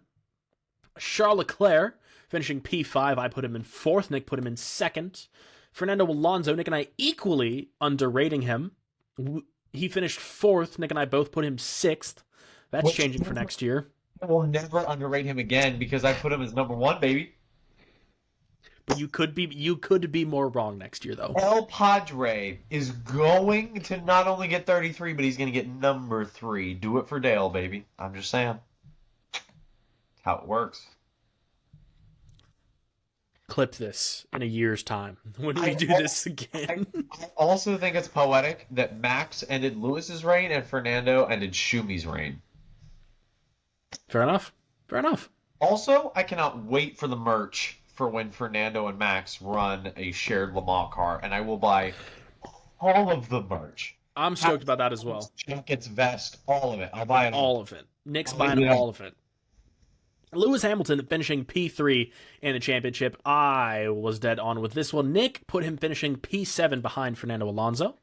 Speaker 5: Charles Leclerc finishing P5. I put him in 4th. Nick put him in 2nd. Fernando Alonso, Nick and I equally underrating him. He finished 4th. Nick and I both put him 6th. That's changing for next year.
Speaker 1: I will never underrate him again because I put him as number 1, baby.
Speaker 5: But you could be more wrong next year, though.
Speaker 1: El Padre is going to not only get 33, but he's going to get number 3. Do it for Dale, baby. I'm just saying. How it works.
Speaker 5: Clip this in a year's time when we do this again.
Speaker 1: I also think it's poetic that Max ended Lewis's reign and Fernando ended Schumi's reign.
Speaker 5: Fair enough. Fair enough.
Speaker 1: Also, I cannot wait for the merch for when Fernando and Max run a shared Le Mans car, and I will buy all of the merch.
Speaker 5: I'm stoked about that as well.
Speaker 1: Jackets, vest, all of it. I'll buy it
Speaker 5: all of it. Nick's buying all of it. Lewis Hamilton finishing P3 in the championship. I was dead on with this one. Nick put him finishing P7 behind Fernando Alonso.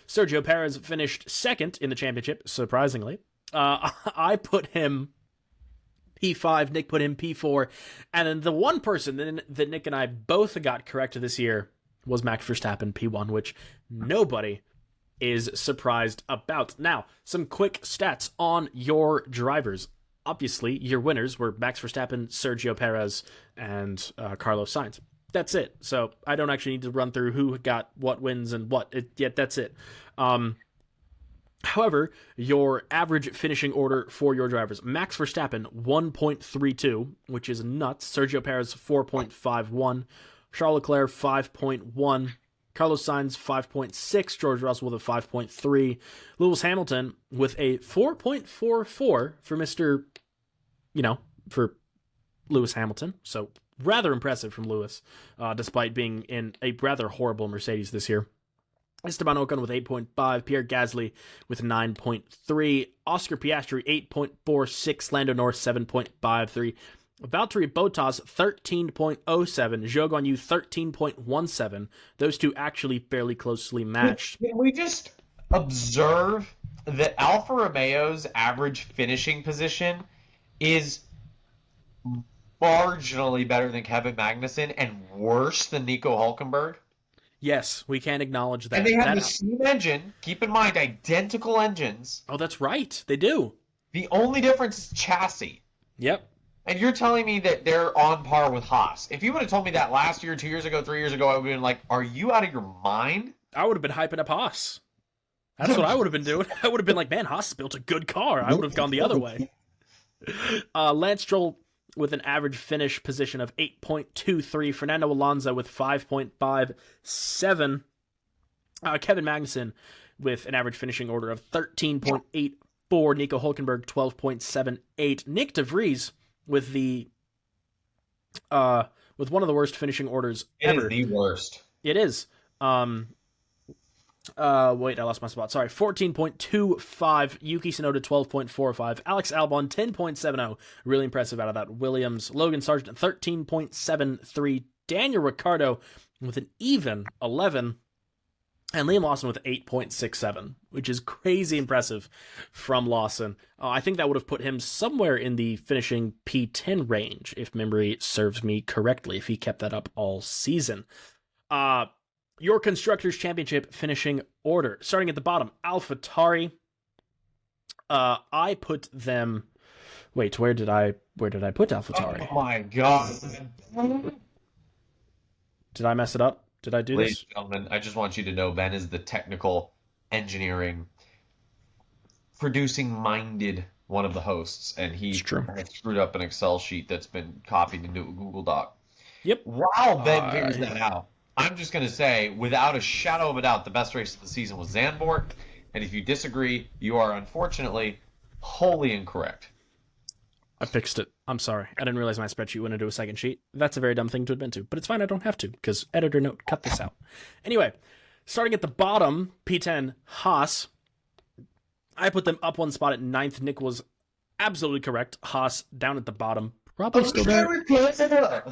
Speaker 5: Sergio Perez finished 2nd in the championship, surprisingly. I put him P5, Nick put him P4, and then the one person that Nick and I both got correct this year was Max Verstappen P1, which nobody is surprised about. Now, some quick stats on your drivers. Obviously, your winners were Max Verstappen, Sergio Perez, and Carlos Sainz. That's it. So I don't actually need to run through who got what wins and what. That's it. However, your average finishing order for your drivers: Max Verstappen 1.32, which is nuts. Sergio Perez 4.51, Charles Leclerc 5.1, Carlos Sainz 5.6, George Russell with a 5.3, Lewis Hamilton with a 4.44 for Mr. For Lewis Hamilton. So rather impressive from Lewis, despite being in a rather horrible Mercedes this year. Esteban Ocon with 8.5, Pierre Gasly with 9.3, Oscar Piastri 8.46, Lando Norris 7.53, Valtteri Bottas 13.07, Zhou Guanyu 13.17. Those two actually fairly closely matched.
Speaker 1: Can we just observe that Alfa Romeo's average finishing position is marginally better than Kevin Magnussen and worse than Nico Hulkenberg?
Speaker 5: Yes, we can acknowledge that.
Speaker 1: And they have the same engine. Keep in mind, identical engines.
Speaker 5: Oh, that's right. They do.
Speaker 1: The only difference is chassis.
Speaker 5: Yep.
Speaker 1: And you're telling me that they're on par with Haas. If you would have told me that last year, 2 years ago, 3 years ago, I would have been like, are you out of your mind?
Speaker 5: I would have been hyping up Haas. That's what I would have been doing. I would have been like, man, Haas built a good car. I would have gone the other way. Lance Stroll with an average finish position of 8.23. Fernando Alonso with 5.57. Kevin Magnussen with an average finishing order of 13.84. Nico Hulkenberg 12.78. Nick DeVries with with one of the worst finishing orders ever.
Speaker 1: It is the worst.
Speaker 5: It is. Wait, I lost my spot. Sorry. 14.25. Yuki Tsunoda 12.45. Alex Albon 10.70. Really impressive out of that. Williams. Logan Sargent 13.73. Daniel Ricciardo with an even 11. And Liam Lawson with 8.67, which is crazy impressive from Lawson. I think that would have put him somewhere in the finishing P10 range, if memory serves me correctly, if he kept that up all season. Your Constructors' Championship finishing order. Starting at the bottom, AlphaTauri. I put them... Wait, where did I put AlphaTauri?
Speaker 1: Oh my god.
Speaker 5: Did I mess it up? Did I do
Speaker 1: Ladies
Speaker 5: this?
Speaker 1: and gentlemen, I just want you to know Ben is the technical engineering producing minded one of the hosts, and he has screwed up an Excel sheet that's been copied into a Google Doc.
Speaker 5: Yep.
Speaker 1: While Ben figures that out, I'm just going to say, without a shadow of a doubt, the best race of the season was Zandvoort, and if you disagree, you are unfortunately wholly incorrect.
Speaker 5: I fixed it. I'm sorry. I didn't realize my spreadsheet went into a second sheet. That's a very dumb thing to admit to, but it's fine. I don't have to, because editor note, cut this out. Anyway, starting at the bottom, P10, Haas. I put them up one spot at 9th. Nick was absolutely correct. Haas down at the bottom. Probably still there.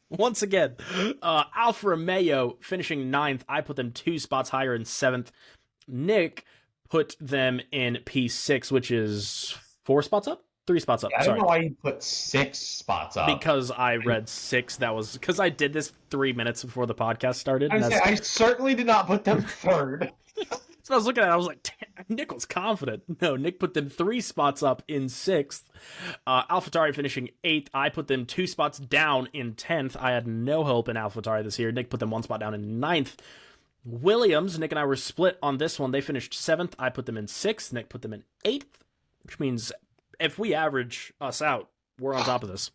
Speaker 5: Once again, Alfa Romeo finishing 9th. I put them 2 spots higher in 7th. Nick put them in P6, which is 4 spots up? 3 spots up.
Speaker 1: I
Speaker 5: Sorry.
Speaker 1: don't know why you put 6 spots up.
Speaker 5: Because I read 6. That was because I did this 3 minutes before the podcast started.
Speaker 1: I certainly did not put them 3rd.
Speaker 5: So I was looking at it, I was like, Nick was confident. No, Nick put them 3 spots up in 6th. AlphaTauri finishing 8th. I put them 2 spots down in 10th. I had no hope in AlphaTauri this year. Nick put them 1 spot down in 9th. Williams, Nick and I were split on this one. They finished 7th. I put them in 6th. Nick put them in 8th, which means if we average us out, we're on top of this.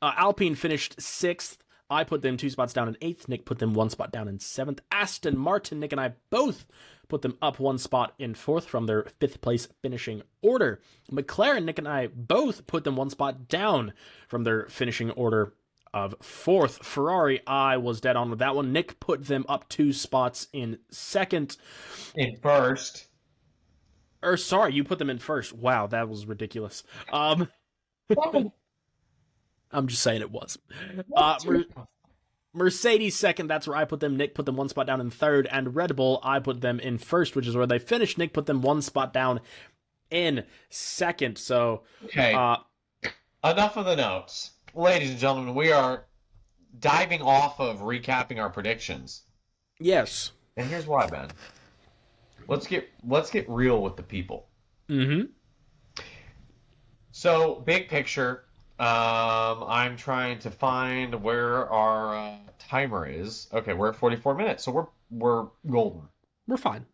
Speaker 5: Alpine finished 6th. I put them 2 spots down in 8th. Nick put them 1 spot down in 7th. Aston Martin, Nick and I both put them up 1 spot in 4th from their 5th place finishing order. McLaren, Nick and I both put them 1 spot down from their finishing order of 4th. Ferrari, I was dead on with that one. Nick put them up 2 spots in 2nd.
Speaker 1: In 1st.
Speaker 5: Or sorry, you put them in 1st. Wow, that was ridiculous. I'm just saying it was. Mercedes 2nd, that's where I put them. Nick put them 1 spot down in 3rd. And Red Bull, I put them in 1st, which is where they finished. Nick put them 1 spot down in 2nd. So,
Speaker 1: okay. enough of the notes. Ladies and gentlemen, we are diving off of recapping our predictions.
Speaker 5: Yes.
Speaker 1: And here's why, Ben. Let's get real with the people.
Speaker 5: Mm-hmm.
Speaker 1: So, big picture, I'm trying to find where our timer is. Okay, we're at 44 minutes, so we're golden.
Speaker 5: We're fine.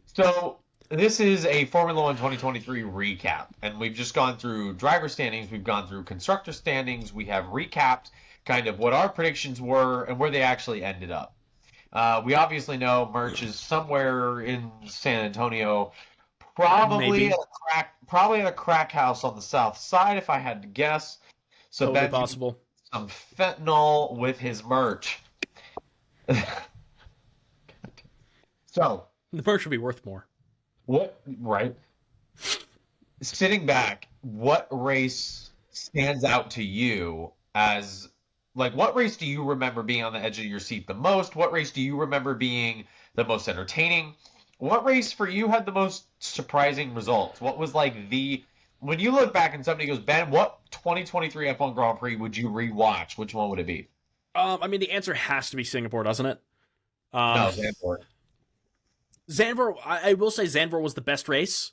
Speaker 1: So, this is a Formula One 2023 recap, and we've just gone through driver standings, we've gone through constructor standings, we have recapped kind of what our predictions were and where they actually ended up. We obviously know Merch is somewhere in San Antonio, probably
Speaker 5: Maybe.
Speaker 1: at a crack house on the south side, if I had to guess. So
Speaker 5: Totally
Speaker 1: Ben's using
Speaker 5: possible.
Speaker 1: some fentanyl with his merch. So,
Speaker 5: The merch would be worth more.
Speaker 1: right? Sitting back, what race stands out to you as like what race do you remember being on the edge of your seat the most? What race do you remember being the most entertaining? What race for you had the most surprising results? What was like when you look back and somebody goes, Ben, what 2023 F1 Grand Prix would you rewatch? Which one would it be?
Speaker 5: I mean, the answer has to be Singapore, doesn't it?
Speaker 1: No, Zandvoort.
Speaker 5: Zandvoort, I will say Zandvoort was the best race,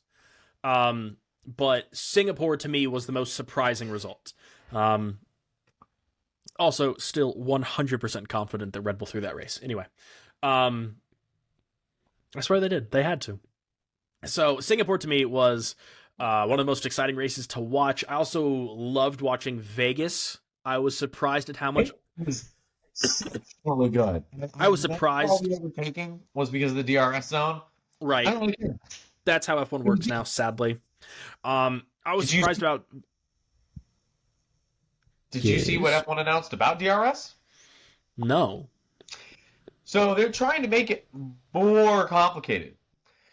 Speaker 5: but Singapore to me was the most surprising result. Also, still 100% confident that Red Bull threw that race. Anyway, I swear they did. They had to. So Singapore to me was one of the most exciting races to watch. I also loved watching Vegas. I was surprised at how much.
Speaker 1: It was really good.
Speaker 5: I was surprised.
Speaker 1: All the overtaking was because of the DRS zone.
Speaker 5: Right.
Speaker 1: I don't really care.
Speaker 5: That's how F1 works now, sadly. I was
Speaker 1: Did you-
Speaker 5: surprised about.
Speaker 1: Did you see what F1 announced about DRS?
Speaker 5: No.
Speaker 1: So they're trying to make it more complicated.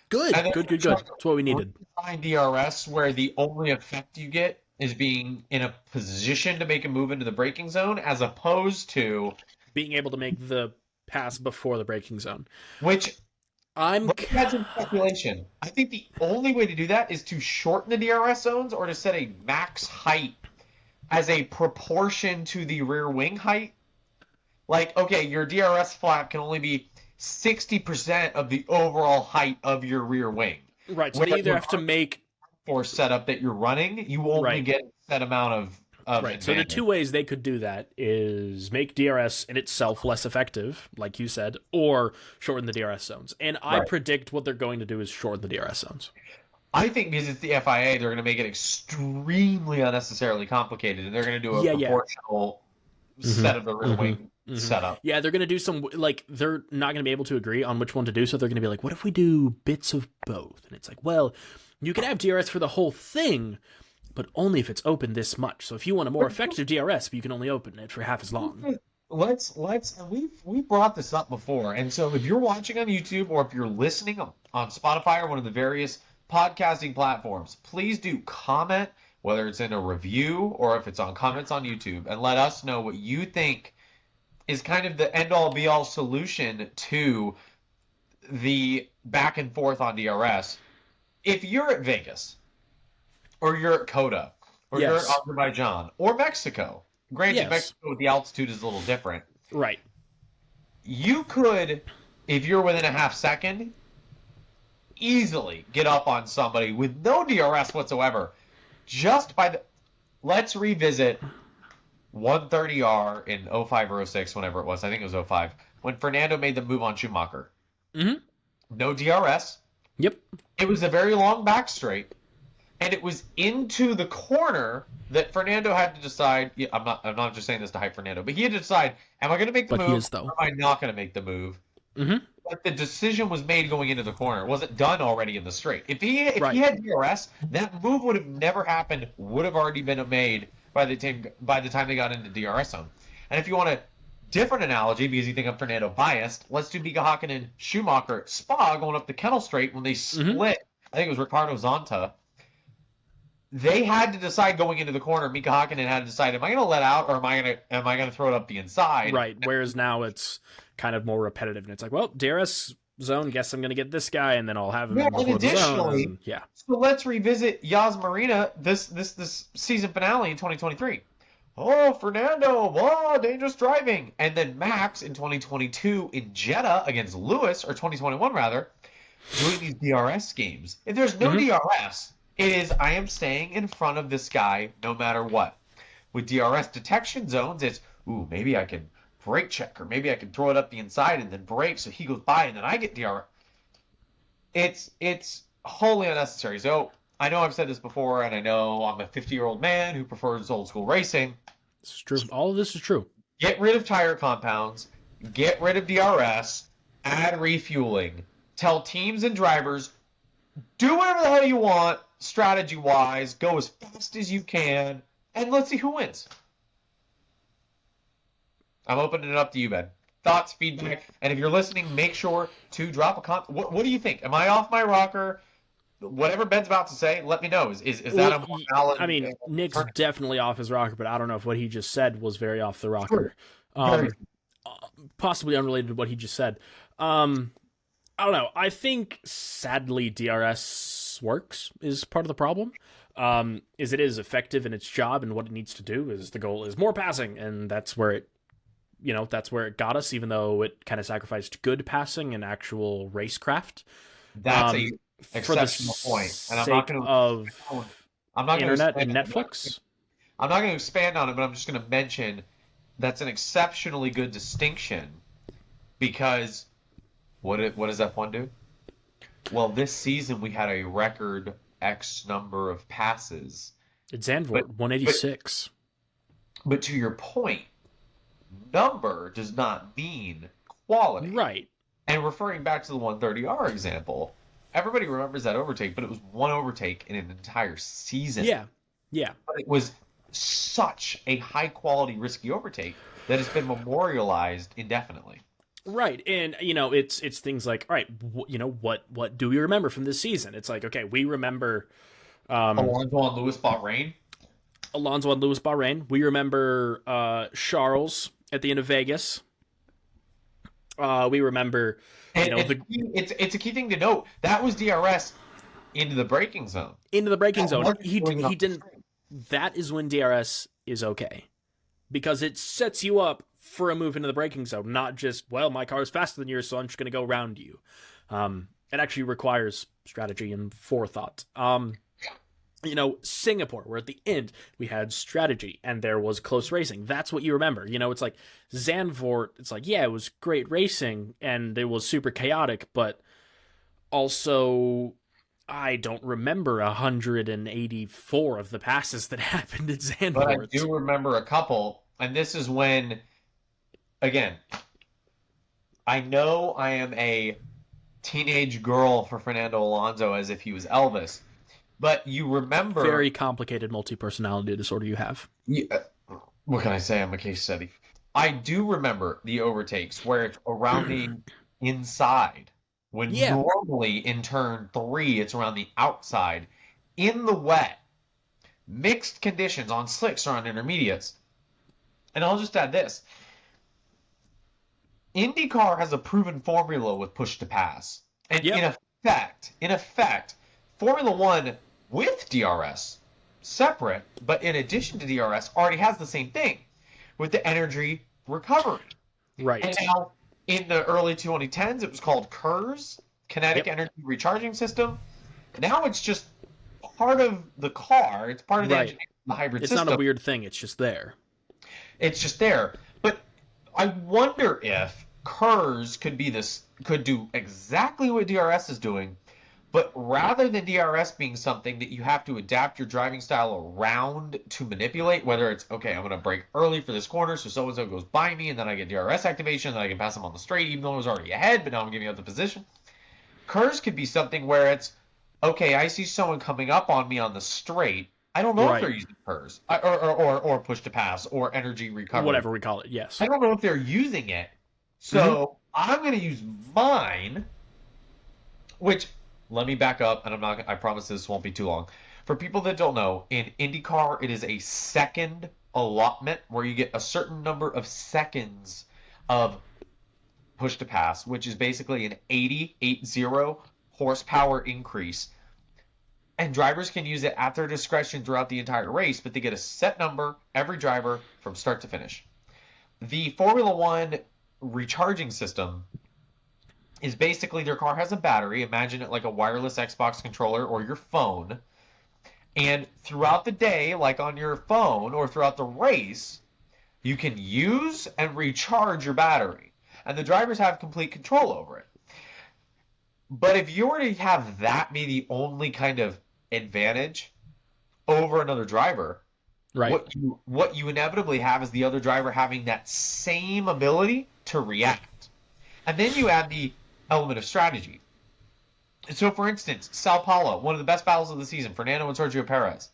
Speaker 5: Good.
Speaker 1: And then
Speaker 5: Good.
Speaker 1: they're trying to
Speaker 5: That's what we needed.
Speaker 1: redefine DRS where the only effect you get is being in a position to make a move into the braking zone, as opposed to
Speaker 5: Being able to make the pass before the braking zone.
Speaker 1: which.
Speaker 5: I'm.
Speaker 1: That's in speculation. I think the only way to do that is to shorten the DRS zones or to set a max height as a proportion to the rear wing height. Like, okay, your DRS flap can only be 60% of the overall height of your rear wing.
Speaker 5: Right. So they either have to make.
Speaker 1: For setup that you're running, you only
Speaker 5: Right.
Speaker 1: get a set amount of
Speaker 5: Right. So the
Speaker 1: advantage.
Speaker 5: two ways they could do that is make DRS in itself less effective, like you said, or shorten the DRS zones. And I
Speaker 1: Right.
Speaker 5: predict what they're going to do is shorten the DRS zones.
Speaker 1: I think because it's the FIA, they're going to make it extremely unnecessarily complicated, and they're going to do a
Speaker 5: Yeah, yeah.
Speaker 1: proportional set of the rear wing setup.
Speaker 5: Yeah, they're going to do some, like, they're not going to be able to agree on which one to do, so they're going to be like, what if we do bits of both? And it's like, well, you can have DRS for the whole thing, but only if it's open this much. So if you want a more effective DRS, but you can only open it for half as long.
Speaker 1: Let's we've brought this up before, and so if you're watching on YouTube or if you're listening on Spotify or one of the various podcasting platforms, please do comment, whether it's in a review or if it's on comments on YouTube, and let us know what you think is kind of the end-all be-all solution to the back and forth on DRS. If you're at Vegas, or you're at Coda, or you're at
Speaker 5: Yes.
Speaker 1: Azerbaijan, or Mexico, granted,
Speaker 5: Yes.
Speaker 1: Mexico with the altitude is a little different,
Speaker 5: Right.
Speaker 1: you could, if you're within a half second, easily get up on somebody with no DRS whatsoever, just by the... Let's revisit 130R in 05 or 06, whenever it was. I think it was 05, when Fernando made the move on Schumacher.
Speaker 5: Mhm.
Speaker 1: No DRS.
Speaker 5: Yep.
Speaker 1: It was a very long back straight, and it was into the corner that Fernando had to decide. Yeah, I'm not just saying this to hype Fernando, but he had to decide: am I going to make the
Speaker 5: But he
Speaker 1: move,
Speaker 5: is, though.
Speaker 1: or am I not going to make the move?
Speaker 5: Mhm.
Speaker 1: But the decision was made going into the corner. It wasn't done already in the straight. If he
Speaker 5: Right.
Speaker 1: had DRS, that move would have never happened. Would have already been made by the time they got into DRS zone. And if you want a different analogy, because you think I'm Fernando biased, let's do Mika Hakkinen Schumacher at Spa going up the Kennel Straight when they split. I think it was Ricardo Zonta. They had to decide going into the corner. Mika Hakkinen had to decide: am I going to let out, or am I going to throw it up the inside?
Speaker 5: Right. Whereas now it's kind of more repetitive, and it's like, well, DRS zone. Guess I'm going to get this guy, and then I'll have him
Speaker 1: Yeah,
Speaker 5: in before
Speaker 1: and
Speaker 5: the zone.
Speaker 1: additionally,
Speaker 5: And, yeah.
Speaker 1: So let's revisit Yas Marina this season finale in 2023. Oh, Fernando, whoa, dangerous driving. And then Max in 2022 in Jeddah against Lewis, or 2021 rather, doing these DRS games. If there's no DRS, it is I am staying in front of this guy no matter what. With DRS detection zones, it's, ooh, maybe I can brake check, or maybe I can throw it up the inside and then brake so he goes by and then I get DRS. It's wholly unnecessary. So I know I've said this before, and I know I'm a 50-year-old man who prefers old school racing.
Speaker 5: This is true. All of this is true.
Speaker 1: Get rid of tire compounds, get rid of DRS, add refueling. Tell teams and drivers, do whatever the hell you want, strategy-wise, go as fast as you can, and let's see who wins. I'm opening it up to you, Ben. Thoughts, feedback, and if you're listening, make sure to drop a comment. What do you think? Am I off my rocker? Whatever Ben's about to say, let me know. Is that a more valid?
Speaker 5: I mean, Nick's definitely off his rocker, but I don't know if what he just said was very off the rocker. Possibly unrelated to what he just said. I don't know. I think, sadly, DRS works is part of the problem. Is it is effective in its job, and what it needs to do is the goal is more passing, and that's where it got us, even though it kind of sacrificed good passing and actual racecraft.
Speaker 1: That's a exceptional point, and I'm not going to
Speaker 5: internet and Netflix.
Speaker 1: I'm not going to expand on it, but I'm just going to mention that's an exceptionally good distinction, because what does F1 do? Well, this season we had a record X number of passes.
Speaker 5: It's Zandvoort, 186.
Speaker 1: But to your point, number does not mean quality.
Speaker 5: Right.
Speaker 1: And referring back to the 130R example, everybody remembers that overtake, but it was one overtake in an entire season.
Speaker 5: Yeah.
Speaker 1: But it was such a high-quality, risky overtake that it's been memorialized indefinitely.
Speaker 5: Right, and it's things like, all right, what do we remember from this season? It's like, okay, we remember
Speaker 1: Alonso on Lewis Bahrain.
Speaker 5: We remember Charles at the end of Vegas. We remember,
Speaker 1: it's a key thing to note. That was DRS into the braking zone. He
Speaker 5: didn't. That is when DRS is okay, because it sets you up for a move into the braking zone, not just, well, my car is faster than yours, so I'm just going to go around you. It actually requires strategy and forethought. Singapore, where at the end we had strategy and there was close racing. That's what you remember. It's like Zandvoort, it's like, yeah, it was great racing and it was super chaotic, but also I don't remember 184 of the passes that happened at Zandvoort.
Speaker 1: But I do remember a couple, and this is when, again, I know I am a teenage girl for Fernando Alonso as if he was Elvis, but you remember...
Speaker 5: Very complicated multi-personality disorder you have.
Speaker 1: What can I say? I'm a case study. I do remember the overtakes where it's around the inside, when normally in turn 3 it's around the outside, in the wet, mixed conditions on slicks or on intermediates. And I'll just add this. IndyCar has a proven formula with push to pass. And in effect, Formula One with DRS, separate, but in addition to DRS, already has the same thing with the energy recovery.
Speaker 5: Right.
Speaker 1: And now, in the early 2010s, it was called KERS, Kinetic Energy Recharging System. Now it's just part of the car. It's part of the engineering, the hybrid system.
Speaker 5: It's not a weird thing. It's just there.
Speaker 1: It's just there. But I wonder if KERS could do exactly what DRS is doing, but rather than DRS being something that you have to adapt your driving style around to manipulate, whether it's, okay, I'm going to brake early for this corner so so-and-so goes by me, and then I get DRS activation, then I can pass them on the straight, even though I was already ahead, but now I'm giving up the position. KERS could be something where it's, okay, I see someone coming up on me on the straight. I don't know if they're using KERS, or push to pass, or energy recovery.
Speaker 5: Whatever we call it, yes.
Speaker 1: I don't know if they're using it. So I'm going to use mine, which... Let me back up, and I promise this won't be too long. For people that don't know, in IndyCar, it is a second allotment where you get a certain number of seconds of push to pass, which is basically an 80 horsepower increase. And drivers can use it at their discretion throughout the entire race, but they get a set number, every driver, from start to finish. The Formula One recharging system is basically their car has a battery. Imagine it like a wireless Xbox controller or your phone. And throughout the day, like on your phone or throughout the race, you can use and recharge your battery. And the drivers have complete control over it. But if you were to have that be the only kind of advantage over another driver,
Speaker 5: Right.
Speaker 1: what you inevitably have is the other driver having that same ability to react. And then you add the element of strategy. So, for instance, Sao Paulo, one of the best battles of the season, Fernando and Sergio Perez.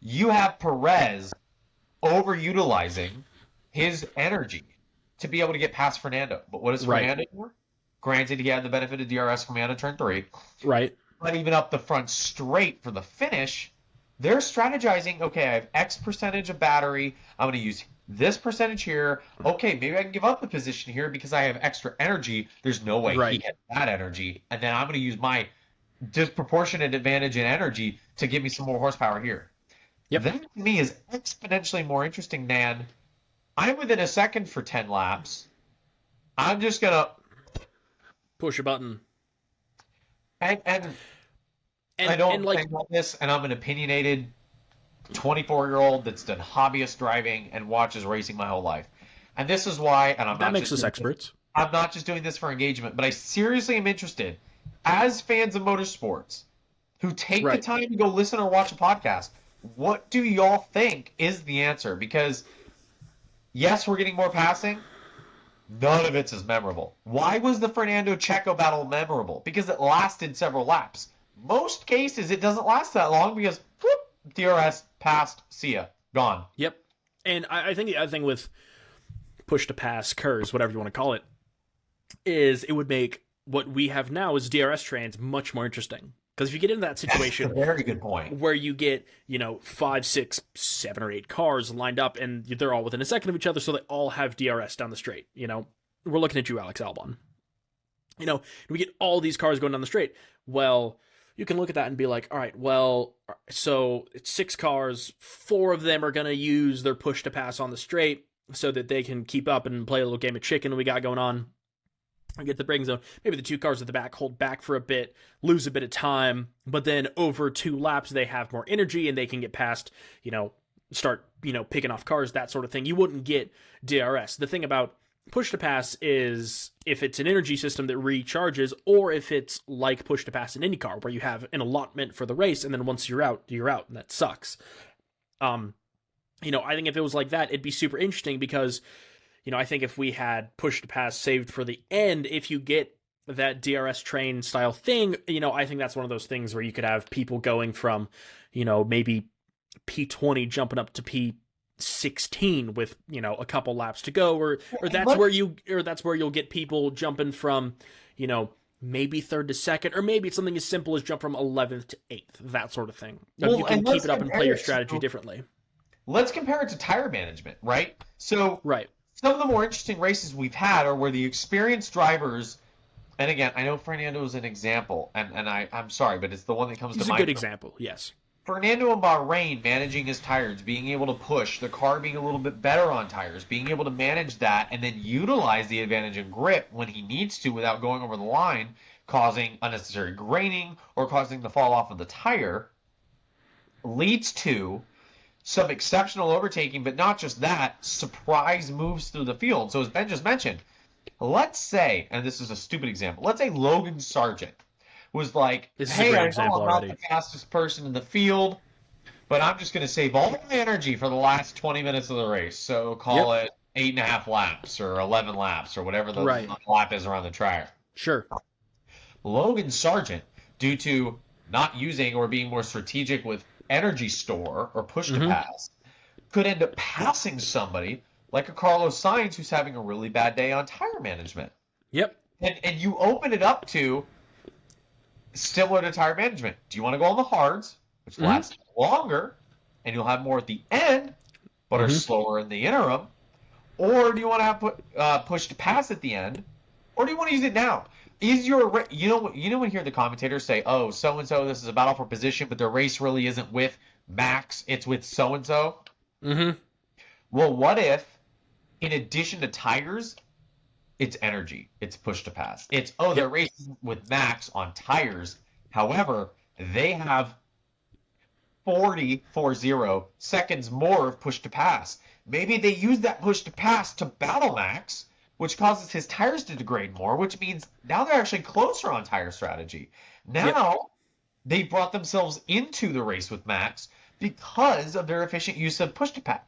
Speaker 1: You have Perez overutilizing his energy to be able to get past Fernando. But what does Fernando do? Granted, he had the benefit of DRS coming out of turn 3.
Speaker 5: Right.
Speaker 1: But even up the front straight for the finish, they're strategizing, okay, I have X percentage of battery. I'm going to use this percentage here. Okay, maybe I can give up the position here because I have extra energy. There's no way he had that energy. And then I'm going to use my disproportionate advantage in energy to give me some more horsepower here.
Speaker 5: Yep.
Speaker 1: That, to me, is exponentially more interesting than I'm within a second for 10 laps. I'm just going to
Speaker 5: push a button.
Speaker 1: And I don't think about this, and I'm an opinionated 24-year-old that's done hobbyist driving and watches racing my whole life. And this is why, and
Speaker 5: that makes us experts.
Speaker 1: I'm not just doing this for engagement, but I seriously am interested, as fans of motorsports, who take the time to go listen or watch a podcast, what do y'all think is the answer? Because, yes, we're getting more passing. None of it's as memorable. Why was the Fernando Checo battle memorable? Because it lasted several laps. Most cases, it doesn't last that long because whoop, DRS passed, see ya, gone.
Speaker 5: Yep. And I think the other thing with push to pass, KERS, whatever you want to call it, is it would make what we have now as DRS trains much more interesting. Because if you get into that situation,
Speaker 1: that's a very good point,
Speaker 5: where you get 5, 6, 7, or 8 cars lined up, and they're all within a second of each other, so they all have DRS down the straight. We're looking at you, Alex Albon. We get all these cars going down the straight. Well, you can look at that and be like, all right, well, so it's 6 cars, 4 of them are going to use their push to pass on the straight so that they can keep up and play a little game of chicken we got going on. I get the braking zone. Maybe the 2 cars at the back hold back for a bit, lose a bit of time, but then over 2 laps they have more energy and they can get past, start, picking off cars, that sort of thing. You wouldn't get DRS. The thing about push to pass is if it's an energy system that recharges, or if it's like push to pass in IndyCar where you have an allotment for the race and then once you're out, and that sucks. I think if it was like that, it'd be super interesting because I think if we had push to pass saved for the end, if you get that DRS train style thing, I think that's one of those things where you could have people going from, maybe P20 jumping up to P16 with, a couple laps to go, or that's where you'll get people jumping from, maybe 3rd to 2nd, or maybe it's something as simple as jump from 11th to 8th, that sort of thing. You can keep it up and play your strategy differently.
Speaker 1: Let's compare it to tire management, right? So, some of the more interesting races we've had are where the experienced drivers, and again, I know Fernando is an example, and I'm sorry, but it's the one that comes to mind.
Speaker 5: He's a good example, yes.
Speaker 1: Fernando in Bahrain managing his tires, being able to push, the car being a little bit better on tires, being able to manage that and then utilize the advantage in grip when he needs to without going over the line, causing unnecessary graining or causing the fall off of the tire, leads to some exceptional overtaking, but not just that, surprise moves through the field. So as Ben just mentioned, let's say, and this is a stupid example, let's say Logan Sargent was like, hey, I know I'm not the fastest person in the field, but I'm just going to save all my energy for the last 20 minutes of the race. So call it 8.5 laps or 11 laps or whatever the lap is around the track.
Speaker 5: Sure.
Speaker 1: Logan Sargent, due to not using or being more strategic with energy store or push to pass, could end up passing somebody like a Carlos Sainz who's having a really bad day on tire management.
Speaker 5: Yep.
Speaker 1: And you open it up to similar to tire management. Do you want to go on the hards, which last longer, and you'll have more at the end, but are slower in the interim? Or do you want to have push to pass at the end, Or do you want to use it now? Is your you know when you hear the commentators say, "Oh, so and so, this is a battle for position," but their race really isn't with Max, it's with so and so.
Speaker 5: Mm-hmm.
Speaker 1: Well, what if, in addition to tires, it's energy, it's push to pass. It's they're racing with Max on tires. However, they have 40 seconds more of push to pass. Maybe they use that push to pass to battle Max, which causes his tires to degrade more, which means now they're actually closer on tire strategy. Now they brought themselves into the race with Max because of their efficient use of push to pass.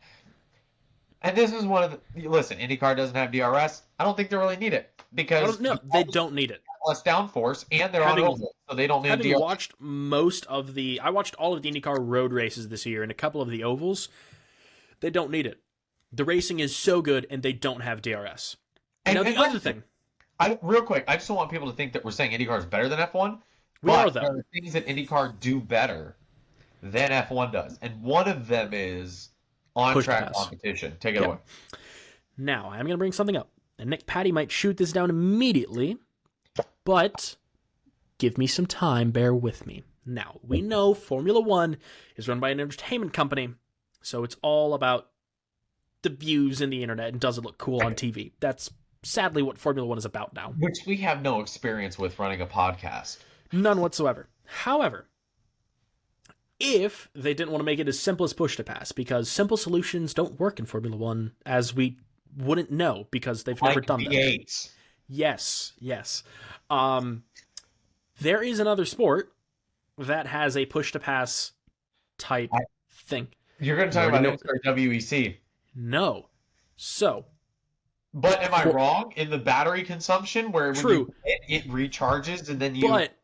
Speaker 1: And this is one of the... Listen, IndyCar doesn't have DRS. I don't think they really need it because...
Speaker 5: No, they don't need it.
Speaker 1: Less downforce, and they're on oval, so they don't need
Speaker 5: Having
Speaker 1: DRS.
Speaker 5: watched most of the... I watched all of the IndyCar road races this year and a couple of the ovals. They don't need it. The racing is so good, and they don't have DRS. Now, the other thing...
Speaker 1: Real quick, I just don't want people to think that we're saying IndyCar is better than F1.
Speaker 5: We are,
Speaker 1: There
Speaker 5: though.
Speaker 1: are things that IndyCar do better than F1 does, and one of them is on-track competition. Take it away.
Speaker 5: Now, I'm going to bring something up, and Nick Patty might shoot this down immediately, but give me some time, bear with me. Now, we know Formula One is run by an entertainment company, so it's all about the views in the internet and does it look cool on TV. That's sadly what Formula One is about now.
Speaker 1: Which we have no experience with running a podcast.
Speaker 5: None whatsoever. However, if they didn't want to make it as simple as push to pass, because simple solutions don't work in Formula One, as we wouldn't know because they've never done them.
Speaker 1: V8s.
Speaker 5: Yes. There is another sport that has a push to pass type thing.
Speaker 1: You're going to talk about WEC.
Speaker 5: No. So.
Speaker 1: But am I wrong in the battery consumption where when you hit, it recharges and then you...
Speaker 5: But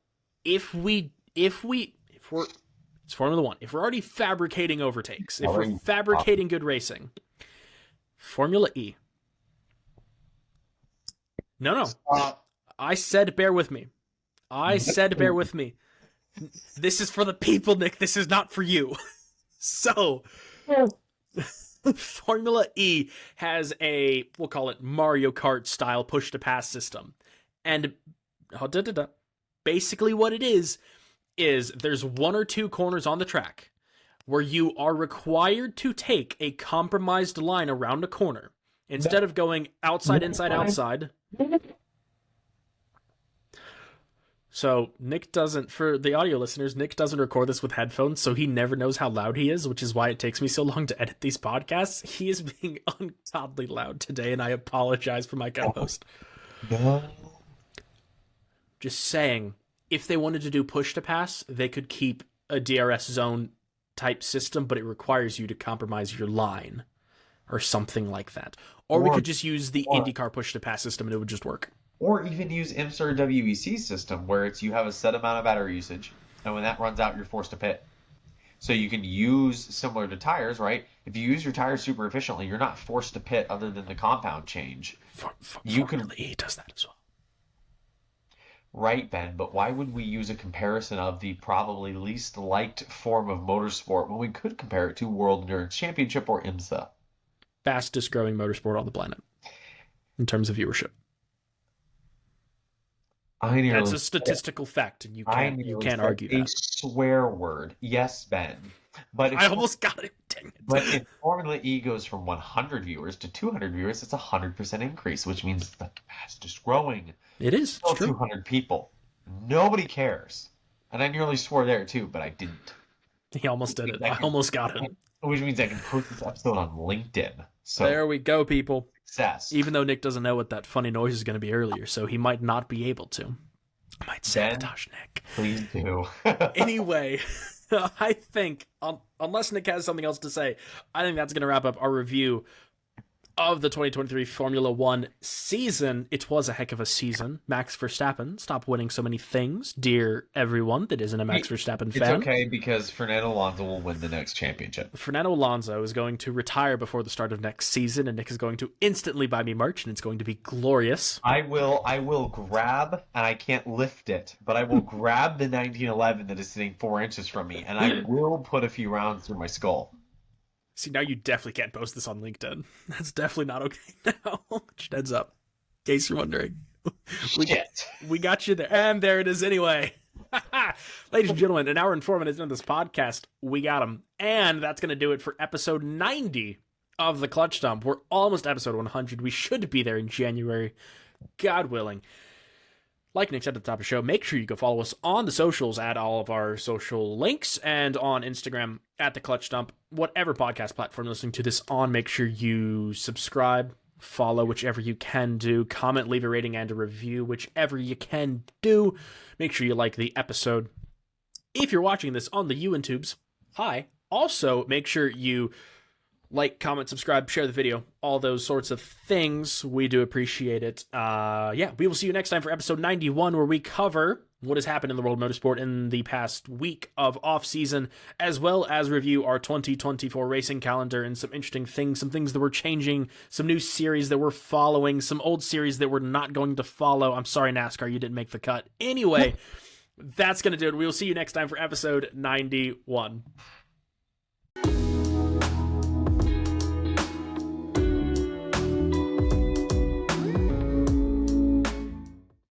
Speaker 5: if we're it's Formula One. If we're already fabricating overtakes, if we're fabricating good racing, Formula E. No. I said bear with me. Bear with me. This is for the people, Nick. This is not for you. So, Formula E has we'll call it Mario Kart style push to pass system. And basically what it is there's one or two corners on the track where you are required to take a compromised line around a corner instead of going outside, inside, outside. So Nick doesn't, for the audio listeners, Nick doesn't record this with headphones, so he never knows how loud he is, which is why it takes me so long to edit these podcasts. He is being ungodly loud today, and I apologize for my co-host. Just saying, if they wanted to do push to pass, they could keep a DRS zone type system, but it requires you to compromise your line or something like that. Or we could just use the IndyCar push to pass system and it would just work.
Speaker 1: Or even use IMSA or WEC system where you have a set amount of battery usage, and when that runs out, you're forced to pit. So you can use, similar to tires, right? If you use your tires super efficiently, you're not forced to pit other than the compound change.
Speaker 5: Formula E does that as well.
Speaker 1: Right, Ben, but why would we use a comparison of the probably least liked form of motorsport when we could compare it to World Endurance Championship or IMSA?
Speaker 5: Fastest growing motorsport on the planet in terms of viewership. That's a statistical fact, and you can't argue that.
Speaker 1: A swear word. Yes, Ben. But
Speaker 5: I almost got it. Dang it.
Speaker 1: But if Formula E goes from 100 viewers to 200 viewers, it's a 100% increase, which means it's the fastest growing.
Speaker 5: It is.
Speaker 1: Still
Speaker 5: it's true.
Speaker 1: 200 people. Nobody cares. And I nearly swore there, too, but I didn't.
Speaker 5: He almost did it. I almost got it.
Speaker 1: Which means I can post this episode on LinkedIn. So
Speaker 5: there we go, people.
Speaker 1: Success.
Speaker 5: Even though Nick doesn't know what that funny noise is going to be earlier, so he might not be able to. I might sabotage Nick.
Speaker 1: Please do.
Speaker 5: Anyway, I think, unless Nick has something else to say, I think that's going to wrap up our review of the 2023 Formula One season. It was a heck of a season. Max Verstappen stopped winning so many things. Dear everyone that isn't a Max Verstappen fan.
Speaker 1: It's okay because Fernando Alonso will win the next championship.
Speaker 5: Fernando Alonso is going to retire before the start of next season, and Nick is going to instantly buy me merch, and it's going to be glorious.
Speaker 1: I will grab, and I can't lift it, but I will grab the 1911 that is sitting 4 inches from me, and I will put a few rounds through my skull.
Speaker 5: See, now you definitely can't post this on LinkedIn. That's definitely not okay now. Just heads up, in case you're wondering.
Speaker 1: Shit.
Speaker 5: We got you there. And there it is anyway. Ladies and gentlemen, an hour and 4 minutes into this podcast, we got him. And that's going to do it for episode 90 of The Clutch Dump. We're almost episode 100. We should be there in January, God willing. Like Nick said at the top of the show, make sure you go follow us on the socials at all of our social links and on Instagram at The Clutch Dump. Whatever podcast platform you're listening to this on, make sure you subscribe, follow, whichever you can do, comment, leave a rating and a review, whichever you can do. Make sure you like the episode. If you're watching this on the YouTubes, hi. Also, make sure you like, comment, subscribe, share the video, all those sorts of things. We do appreciate it. We will see you next time for episode 91, where we cover what has happened in the world of motorsport in the past week of off-season, as well as review our 2024 racing calendar and some interesting things, some things that we're changing, some new series that we're following, some old series that we're not going to follow. I'm sorry, NASCAR, you didn't make the cut. Anyway, that's going to do it. We will see you next time for episode 91.